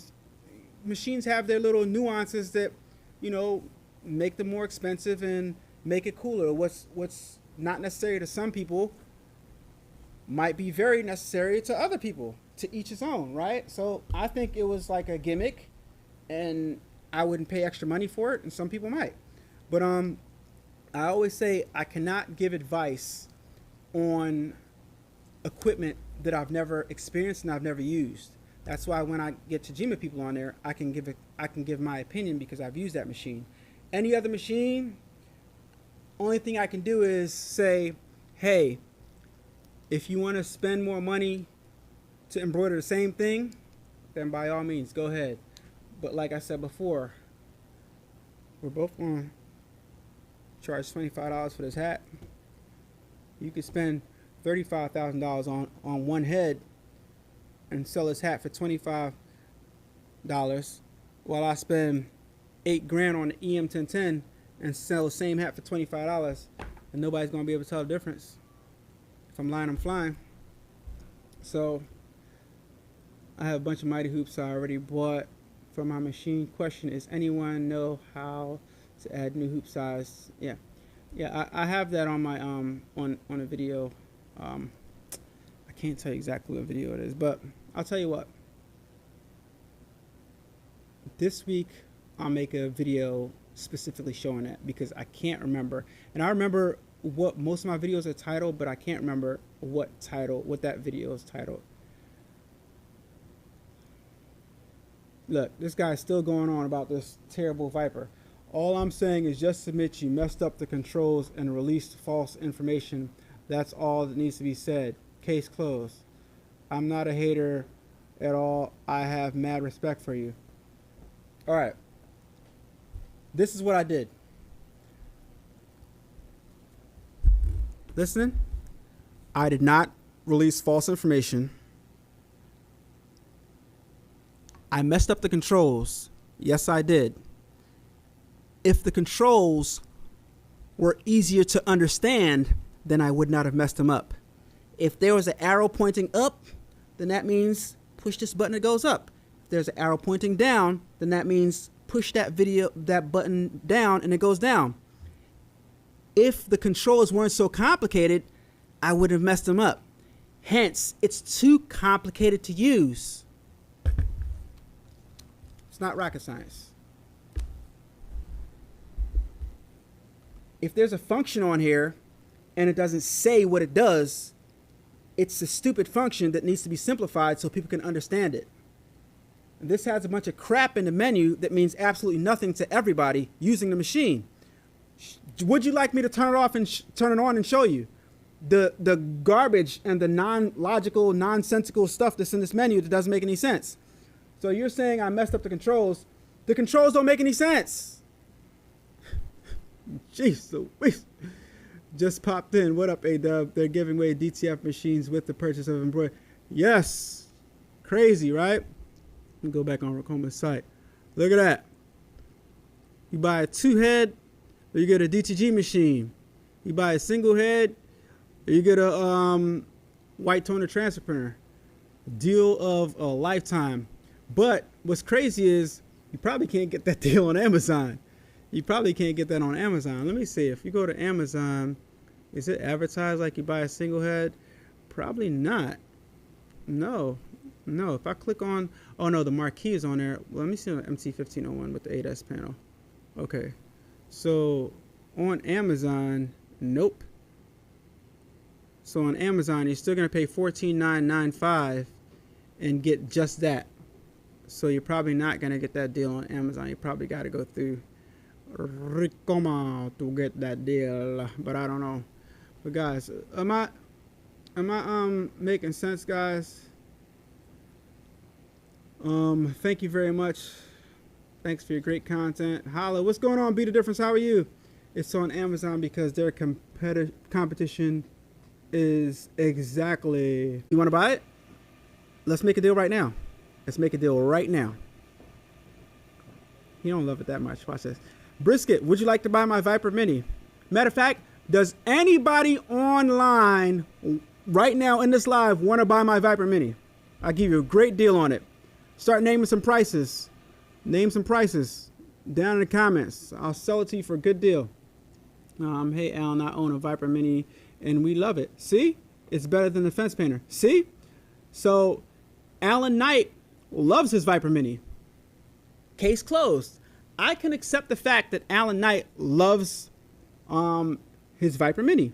machines have their little nuances that, you know, make them more expensive and make it cooler. What's not necessary to some people might be very necessary to other people. To each his own, right? So I think it was like a gimmick, and I wouldn't pay extra money for it, and some people might. But I always say I cannot give advice on equipment that I've never experienced and I've never used. That's why when I get Tajima people on there, I can give my opinion because I've used that machine. Any other machine, only thing I can do is say, hey, if you want to spend more money to embroider the same thing, then by all means, go ahead. But like I said before, we're both going to charge $25 for this hat. You could spend $35,000 on one head and sell this hat for $25, while I spend $8,000 on the EM 1010 and sell the same hat for $25, and nobody's going to be able to tell the difference. If I'm lying, I'm flying. So I have a bunch of Mighty Hoops I already bought for my machine. Question, is anyone know how to add new hoop size? Yeah, I have that on my on a video. I can't tell you exactly what video it is, but I'll tell you what. This week I'll make a video specifically showing that, because I can't remember. And I remember what most of my videos are titled, but I can't remember what that video is titled. Look, this guy's still going on about this terrible Viper. All I'm saying is just admit you messed up the controls and released false information. That's all that needs to be said. Case closed. I'm not a hater at all. I have mad respect for you. All right. This is what I did. Listen, I did not release false information. I messed up the controls. Yes, I did. If the controls were easier to understand, then I would not have messed them up. If there was an arrow pointing up, then that means push this button, it goes up. If there's an arrow pointing down, then that means push that button down and it goes down. If the controls weren't so complicated, I would have messed them up. Hence, it's too complicated to use. It's not rocket science. If there's a function on here and it doesn't say what it does, it's a stupid function that needs to be simplified so people can understand it. And this has a bunch of crap in the menu that means absolutely nothing to everybody using the machine. Would you like me to turn it off and turn it on and show you the garbage and the non-logical, nonsensical stuff that's in this menu that doesn't make any sense? So you're saying I messed up the controls. The controls don't make any sense. Jeez Louise. Just popped in. What up, A-Dubb? They're giving away DTF machines with the purchase of embroidery. Yes. Crazy, right? Let me go back on Roma's site. Look at that. You buy a 2-head, or you get a DTG machine. You buy a single head, or you get a white toner transfer printer. Deal of a lifetime. But what's crazy is you probably can't get that deal on Amazon. You probably can't get that on Amazon. Let me see. If you go to Amazon, is it advertised like you buy a single head? Probably not. No. If I click on, oh no, the marquee is on there. Well, let me see on MT1501 with the 8S panel. Okay. So on Amazon, nope. So on Amazon, you're still going to pay $14,995 and get just that. So you're probably not going to get that deal on Amazon. You probably got to go through Ricoma to get that deal, but I don't know. But guys, am I making sense, guys? Thank you very much. Thanks for your great content. Holla, what's going on? Be the difference. How are you? It's on Amazon because their competition is exactly. You want to buy it? Let's make a deal right now. Let's make a deal right now. You don't love it that much. Watch this. Brisket, would you like to buy my Viper Mini? Matter of fact, does anybody online right now in this live want to buy my Viper Mini? I'll give you a great deal on it. Start naming some prices. Name some prices down in the comments. I'll sell it to you for a good deal. Hey, Alan, I own a Viper Mini and we love it. See? It's better than the fence painter. See? So, Alan Knight loves his Viper Mini. Case closed. I can accept the fact that Alan Knight loves his Viper Mini.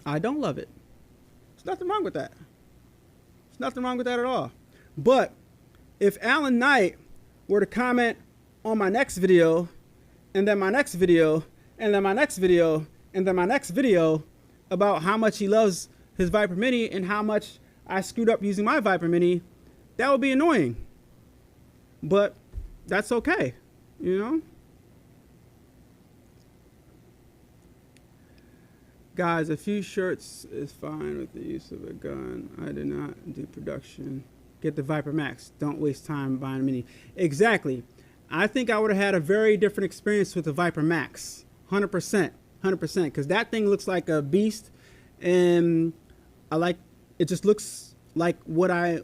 I don't love it. There's nothing wrong with that. There's nothing wrong with that at all. But if Alan Knight were to comment on my next video, and then my next video, and then my next video, and then my next video about how much he loves his Viper Mini and how much I screwed up using my Viper Mini, that would be annoying. But that's okay, you know? Guys, a few shirts is fine with the use of a gun. I did not do production. Get the Viper Max. Don't waste time buying a Mini. Exactly. I think I would have had a very different experience with the Viper Max. 100%. 100%. Because that thing looks like a beast. And it just looks like what I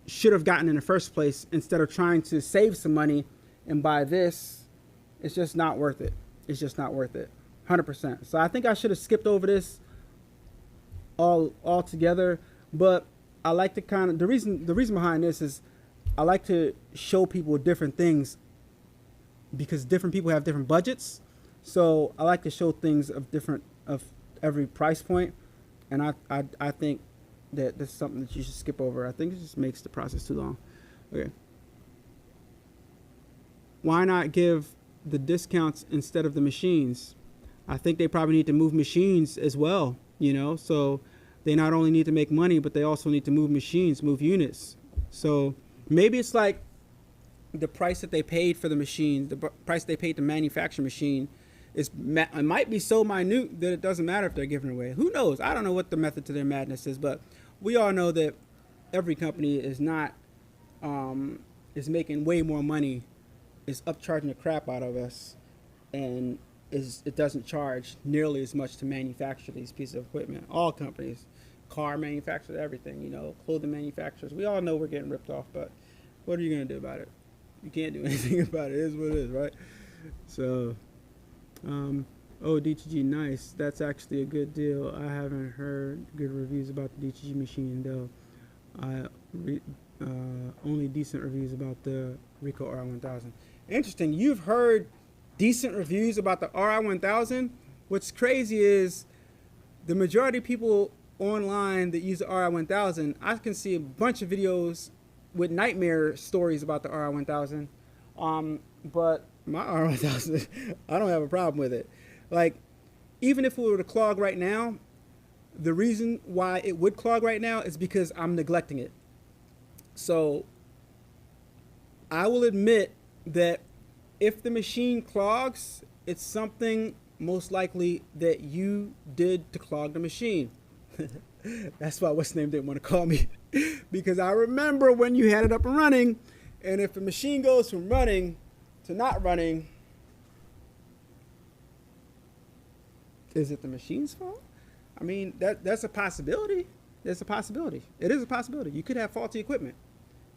should have gotten in the first place instead of trying to save some money and buy this. It's just not worth it. It's just not worth it. 100%. So I think I should have skipped over this all together. But I like to kind of, the reason behind this is I like to show people different things because different people have different budgets. So I like to show things of every price point. And I think that that's something that you should skip over. I think it just makes the process too long. Okay. Why not give the discounts instead of the machines? I think they probably need to move machines as well, you know, so they not only need to make money, but they also need to move machines, move units. So maybe it's like the price that they paid for the machine, the price they paid to manufacture machine it might be so minute that it doesn't matter if they're giving away. Who knows? I don't know what the method to their madness is, but we all know that every company is not, is making way more money, is upcharging the crap out of us, and it doesn't charge nearly as much to manufacture these pieces of equipment. All companies, car manufacturers, everything, you know, clothing manufacturers. We all know we're getting ripped off, but what are you going to do about it? You can't do anything about it. It is what it is, right? So, oh, DTG, nice. That's actually a good deal. I haven't heard good reviews about the DTG machine, though. Only decent reviews about the Ricoh RI1000. Interesting. You've heard decent reviews about the RI1000. What's crazy is the majority of people online that use the RI1000, I can see a bunch of videos with nightmare stories about the RI1000. But my RI1000, I don't have a problem with it. Like, even if it were to clog right now, the reason why it would clog right now is because I'm neglecting it. So I will admit that if the machine clogs, it's something most likely that you did to clog the machine. That's why what's name didn't want to call me. Because I remember when you had it up and running, and if the machine goes from running to not running, is it the machine's fault? I mean, that's a possibility. There's a possibility. It is a possibility. You could have faulty equipment.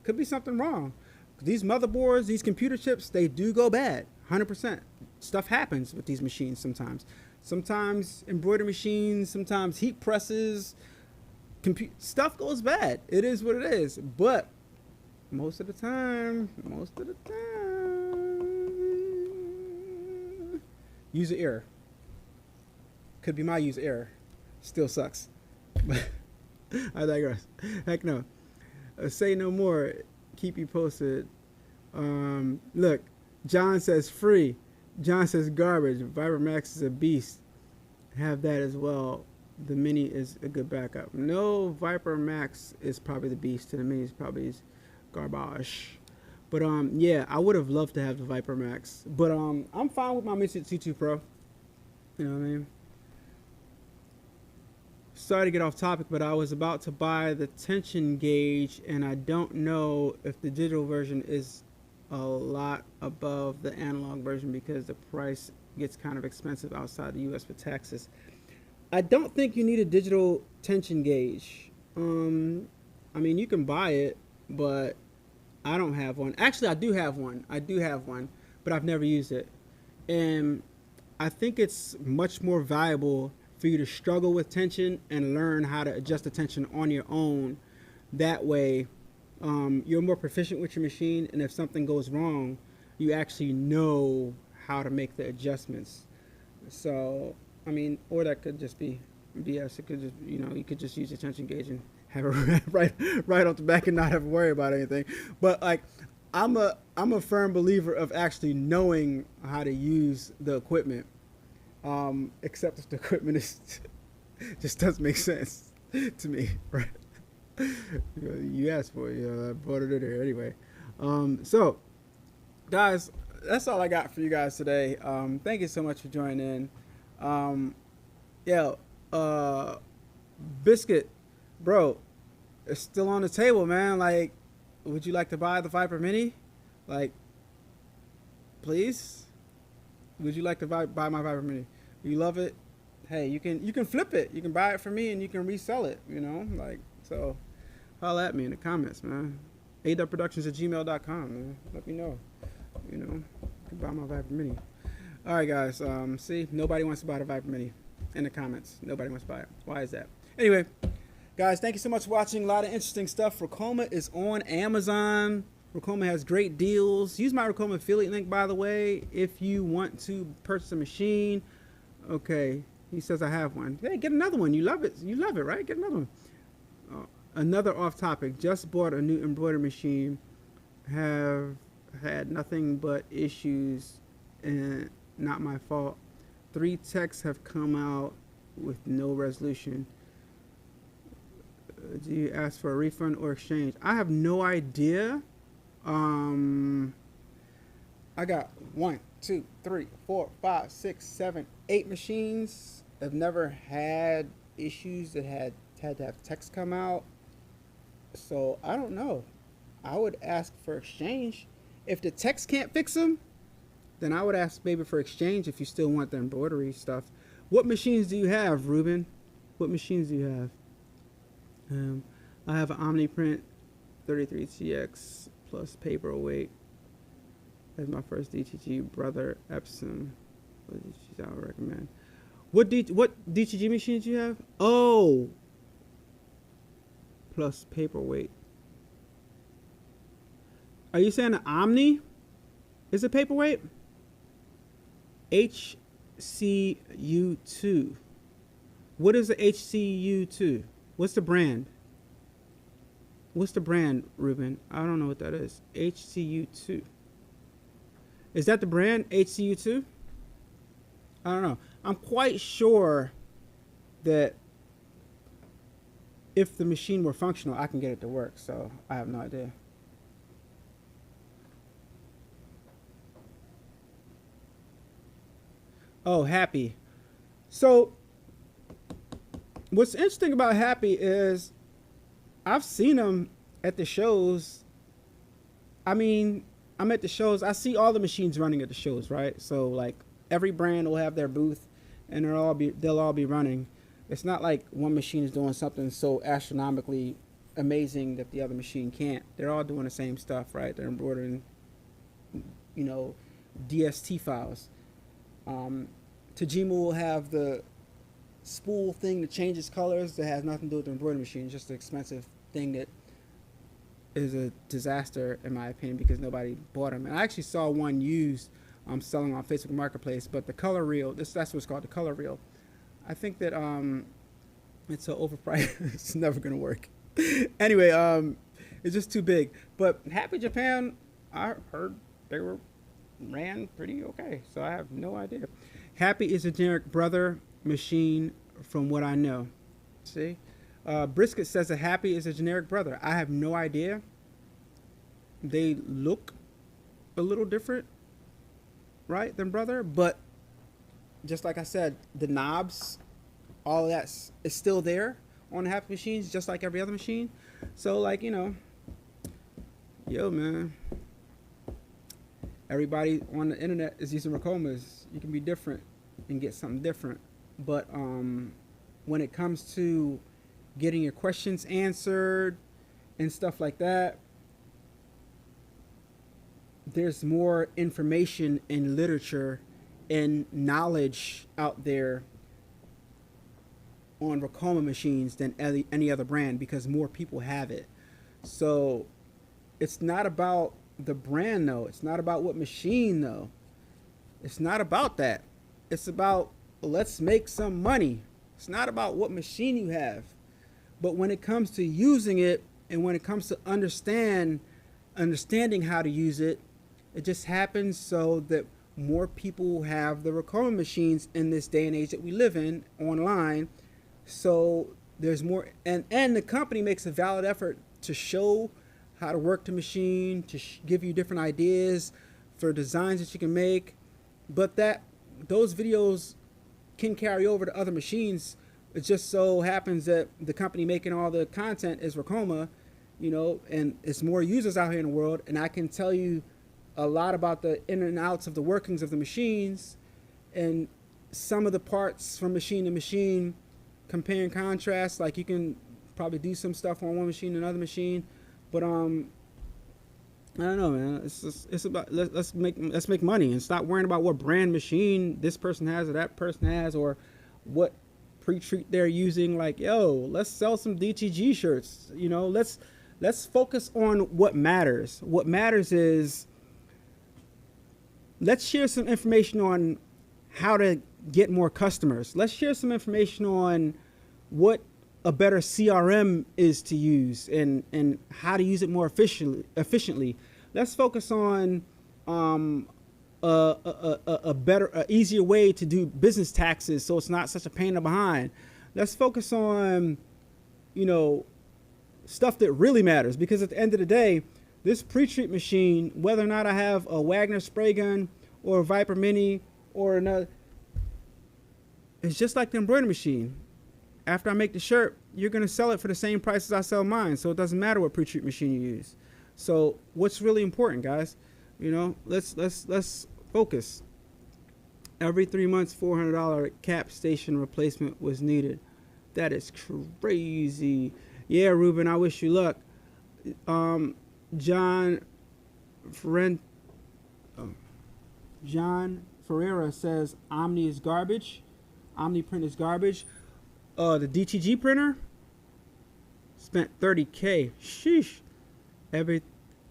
Could be something wrong. These motherboards, these computer chips, they do go bad. 100%. Stuff happens with these machines sometimes. Sometimes embroidery machines, sometimes heat presses, stuff goes bad. It is what it is. But most of the time, user error. Could be my user error. Still sucks. But I digress. Heck no. Say no more. Keep you posted. Look, John says free. John says garbage. Viper Max is a beast. Have that as well. The Mini is a good backup. No, Viper Max is probably the beast. To the Mini is probably garbage. But yeah, I would have loved to have the Viper Max. But I'm fine with my Mini C2 Pro. You know what I mean? Sorry to get off topic, but I was about to buy the tension gauge, and I don't know if the digital version is a lot above the analog version because the price gets kind of expensive outside the US for taxes. I don't think you need a digital tension gauge. I mean, you can buy it, but I don't have one. Actually, I do have one. But I've never used it. And I think it's much more valuable for you to struggle with tension and learn how to adjust the tension on your own. That way, you're more proficient with your machine, and if something goes wrong, you actually know how to make the adjustments. So, I mean, or that could just be BS. It could just, you could just use your tension gauge and have it right off the back and not have to worry about anything. But like, I'm a firm believer of actually knowing how to use the equipment. Except if the equipment is just doesn't make sense to me, right? You asked for it, I brought it in there anyway. So, guys, that's all I got for you guys today. Thank you so much for joining in. Biscuit, bro, it's still on the table, man. Like, would you like to buy the Viper Mini? Like, please? Would you like to buy my Viper Mini? You love it? Hey, you can flip it. You can buy it for me and you can resell it, like, so holla at me in the comments, man. A-Dubb@gmail.com, man. Let me know. You can buy my Viper Mini. All right, guys. See, nobody wants to buy the Viper Mini in the comments. Nobody wants to buy it. Why is that? Anyway, guys, thank you so much for watching. A lot of interesting stuff. Rokoma is on Amazon. Rokoma has great deals. Use my Rokoma affiliate link, by the way, if you want to purchase a machine. Okay, he says I have one. Hey, get another one. You love it. You love it, right? Get another one. Another off topic. Just bought a new embroidery machine. Have had nothing but issues, and not my fault. 3 techs have come out with no resolution. Do you ask for a refund or exchange? I have no idea. I got 1, 2, 3, 4, 5, 6, 7, 8 machines. I've never had issues that had to have techs come out. So I don't know. I would ask for exchange. If the techs can't fix them, then I would ask maybe for exchange if you still want the embroidery stuff. What machines do you have, Ruben? What machines do you have? I have an Omniprint 33TX plus paperweight. That's my first DTG. Brother Epson. What DTG I would recommend. What DTG machines do you have? Oh, plus paperweight. Are you saying the Omni is a paperweight? HCU2. What is the HCU2? What's the brand? What's the brand, Ruben? I don't know what that is. HCU2. Is that the brand, HCU2? I don't know. I'm quite sure that if the machine were functional, I can get it to work. So I have no idea. Oh, Happy. So what's interesting about Happy is I've seen them at the shows. I mean, I'm at the shows. I see all the machines running at the shows, right? So like every brand will have their booth, and they'll all be running. It's not like one machine is doing something so astronomically amazing that the other machine can't. They're all doing the same stuff, right? They're embroidering, DST files. Tajima will have the spool thing that changes colors that has nothing to do with the embroidery machine. It's just an expensive thing that is a disaster in my opinion because nobody bought them. And I actually saw one used selling on Facebook Marketplace, but the color reel, that's what's called, the color reel. I think that it's so overpriced. It's never gonna work. Anyway, it's just too big. But Happy Japan, I heard they were ran pretty okay. So I have no idea. Happy is a generic brother machine from what I know. See? Brisket says that Happy is a generic brother. I have no idea. They look a little different, right, than brother, but just like I said, the knobs, all of that is still there on the Happy machines, just like every other machine. So, like, you know, yo, man, everybody on the internet is using Rokomas. You can be different and get something different. But when it comes to getting your questions answered and stuff like that, there's more information and literature and knowledge out there on Rokoma machines than any other brand, because more people have it. So it's not about the brand, though. It's not about what machine, though. It's not about that. It's about, let's make some money. It's not about what machine you have. But when it comes to using it, and when it comes to understanding how to use it, it just happens so that more people have the Rokoma machines in this day and age that we live in online. So there's more, and the company makes a valid effort to show how to work the machine, to give you different ideas for designs that you can make. But that those videos can carry over to other machines. It just so happens that the company making all the content is Rokoma, you know, and it's more users out here in the world. And I can tell you a lot about the in and outs of the workings of the machines and some of the parts from machine to machine, compare and contrast. Like, you can probably do some stuff on one machine and another machine, but I don't know, man. It's about let's make money and stop worrying about what brand machine this person has or that person has, or what pre-treat they're using. Like, yo, let's sell some DTG shirts. You know, let's focus on what matters. What matters is, let's share some information on how to get more customers. Let's share some information on what a better CRM is to use and how to use it more efficiently. Let's focus on a better, easier way to do business taxes so it's not such a pain in the behind. Let's focus on, you know, stuff that really matters, because at the end of the day, this pre-treat machine, whether or not I have a Wagner spray gun or a Viper Mini or another, it's just like the embroidery machine. After I make the shirt, you're going to sell it for the same price as I sell mine. So it doesn't matter what pre-treat machine you use. So what's really important, guys? You know, let's focus. Every 3 months, $400 cap station replacement was needed. That is crazy. Yeah, Ruben, I wish you luck. John Ferreira says Omni is garbage. Omni print is garbage. The DTG printer spent $30K. Sheesh. Every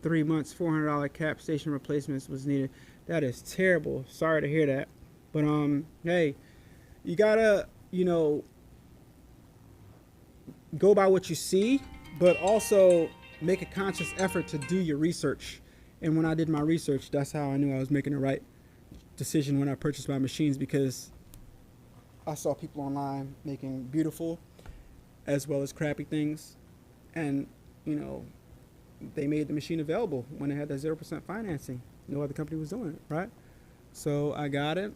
3 months, $400 cap station replacements was needed. That is terrible. Sorry to hear that. But hey, you gotta, you know, go by what you see, but also make a conscious effort to do your research. And when I did my research, that's how I knew I was making the right decision when I purchased my machines, because I saw people online making beautiful as well as crappy things. And, you know, they made the machine available when they had that 0% financing. No other company was doing it, right? So I got it,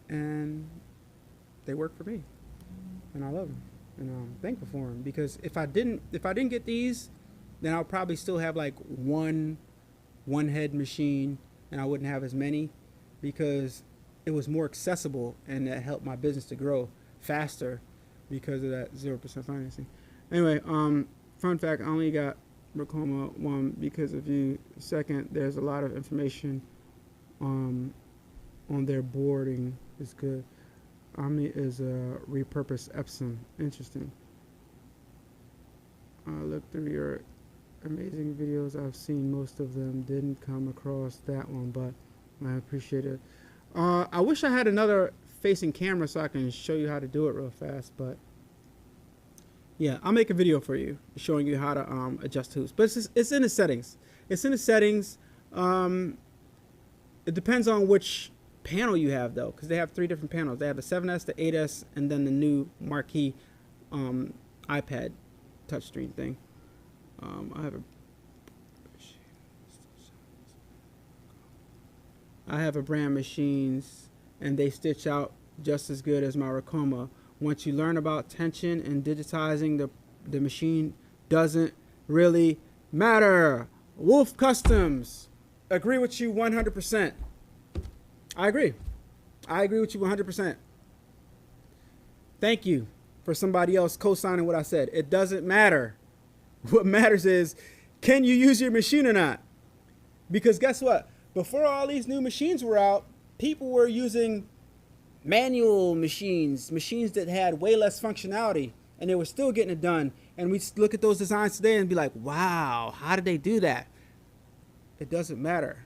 and they work for me, and I love them, and I'm thankful for them. Because if I didn't get these, then I'll probably still have like one head machine, and I wouldn't have as many, because it was more accessible, and that helped my business to grow faster because of that 0% financing. Anyway, fun fact, I only got Rokoma 1 because of you. Second, there's a lot of information on their boarding. Is good. Omni is a repurposed Epson. Interesting. Look through your amazing videos. I've seen most of them. Didn't come across that one, but I appreciate it. I wish I had another facing camera so I can show you how to do it real fast, but yeah, I'll make a video for you showing you how to adjust hoops. But it's in the settings. It's in the settings. It depends on which panel you have, though, because they have 3 different panels. They have the 7S, the 8S, and then the new marquee iPad touchscreen thing. I have a brand machines, and they stitch out just as good as my Roma. Once you learn about tension and digitizing, the machine doesn't really matter. Wolf Customs. Agree with you 100%. I agree. I agree with you 100%. Thank you for somebody else co-signing what I said. It doesn't matter. What matters is, can you use your machine or not? Because guess what? Before all these new machines were out, people were using manual machines that had way less functionality, and they were still getting it done. And we look at those designs today and be like, wow, how did they do that? It doesn't matter.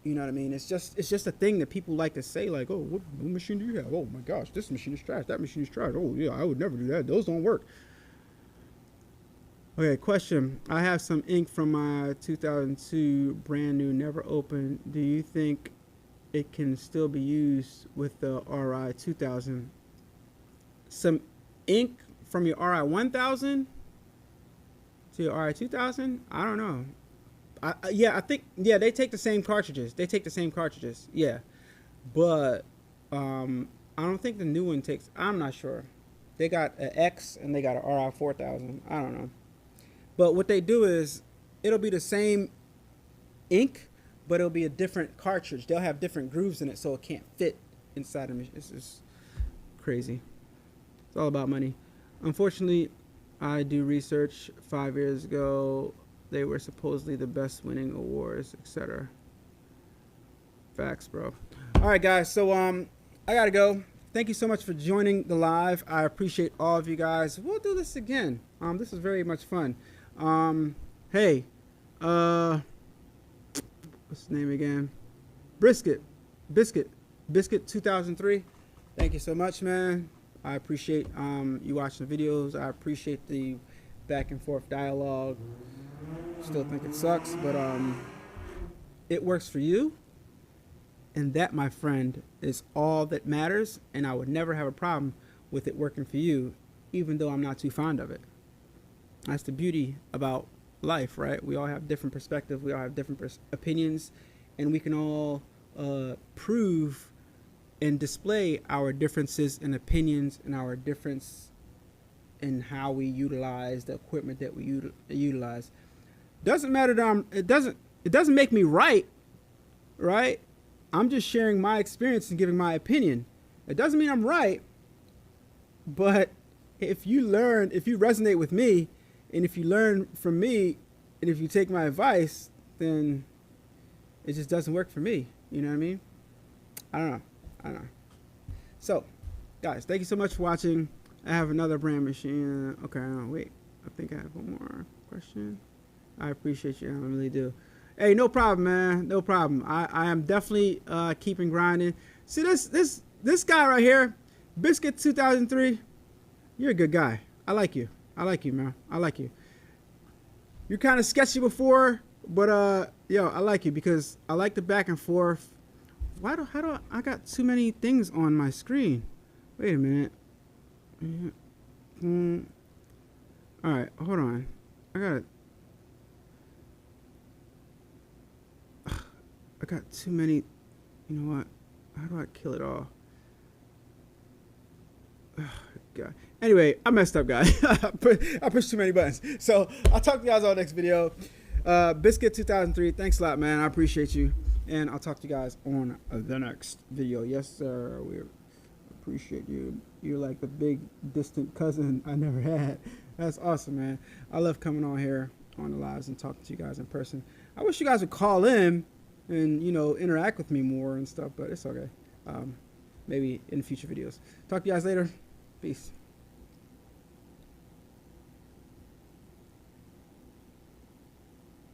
You know what I mean? It's just a thing that people like to say, like, oh, what machine do you have? Oh my gosh, this machine is trash. That machine is trash. Oh yeah, I would never do that. Those don't work. Okay, question. I have some ink from my 2002 brand new, never opened. Do you think it can still be used with the RI 2000? Some ink from your RI 1000 to your RI 2000? I don't know. I think they take the same cartridges. Yeah, but I don't think the new one takes. I'm not sure. They got an X and they got an RI 4000. I don't know. But what they do is, it'll be the same ink, but it'll be a different cartridge. They'll have different grooves in it, so it can't fit inside the machine. It's just crazy. It's all about money. Unfortunately, I do research. 5 years ago, they were supposedly the best winning awards, etc. Facts, bro. All right, guys. So I gotta go. Thank you so much for joining the live. I appreciate all of you guys. We'll do this again. This is very much fun. Hey, what's his name again? Biscuit 2003. Thank you so much, man. I appreciate you watching the videos. I appreciate the back and forth dialogue. Still think it sucks, but it works for you, and that, my friend, is all that matters. And I would never have a problem with it working for you, even though I'm not too fond of it. That's the beauty about life, right? We all have different perspectives. We all have different opinions, and we can all prove and display our differences in opinions and our difference in how we utilize the equipment that we utilize. Doesn't matter that it doesn't make me right? I'm just sharing my experience and giving my opinion. It doesn't mean I'm right, but if you resonate with me, and if you learn from me, and if you take my advice, then it just doesn't work for me. You know what I mean? I don't know. So, guys, thank you so much for watching. I have another brand machine. Okay, wait. I think I have one more question. I appreciate you. I really do. Hey, no problem, man. No problem. I am definitely keeping grinding. See this guy right here, Biscuit 2003. You're a good guy. I like you. I like you, man. I like you. You're kind of sketchy before, but yo, I like you because I like the back and forth. How do I got too many things on my screen? Wait a minute. All right, hold on. I got too many. You know what? How do I kill it all? God. Anyway, I messed up, guys. I pushed too many buttons. So I'll talk to you guys on the next video. Biscuit 2003. Thanks a lot, man. I appreciate you. And I'll talk to you guys on the next video. Yes, sir. We appreciate you. You're like the big distant cousin I never had. That's awesome, man. I love coming on here on the lives and talking to you guys in person. I wish you guys would call in and, you know, interact with me more and stuff, but it's okay. Maybe in future videos. Talk to you guys later. Peace.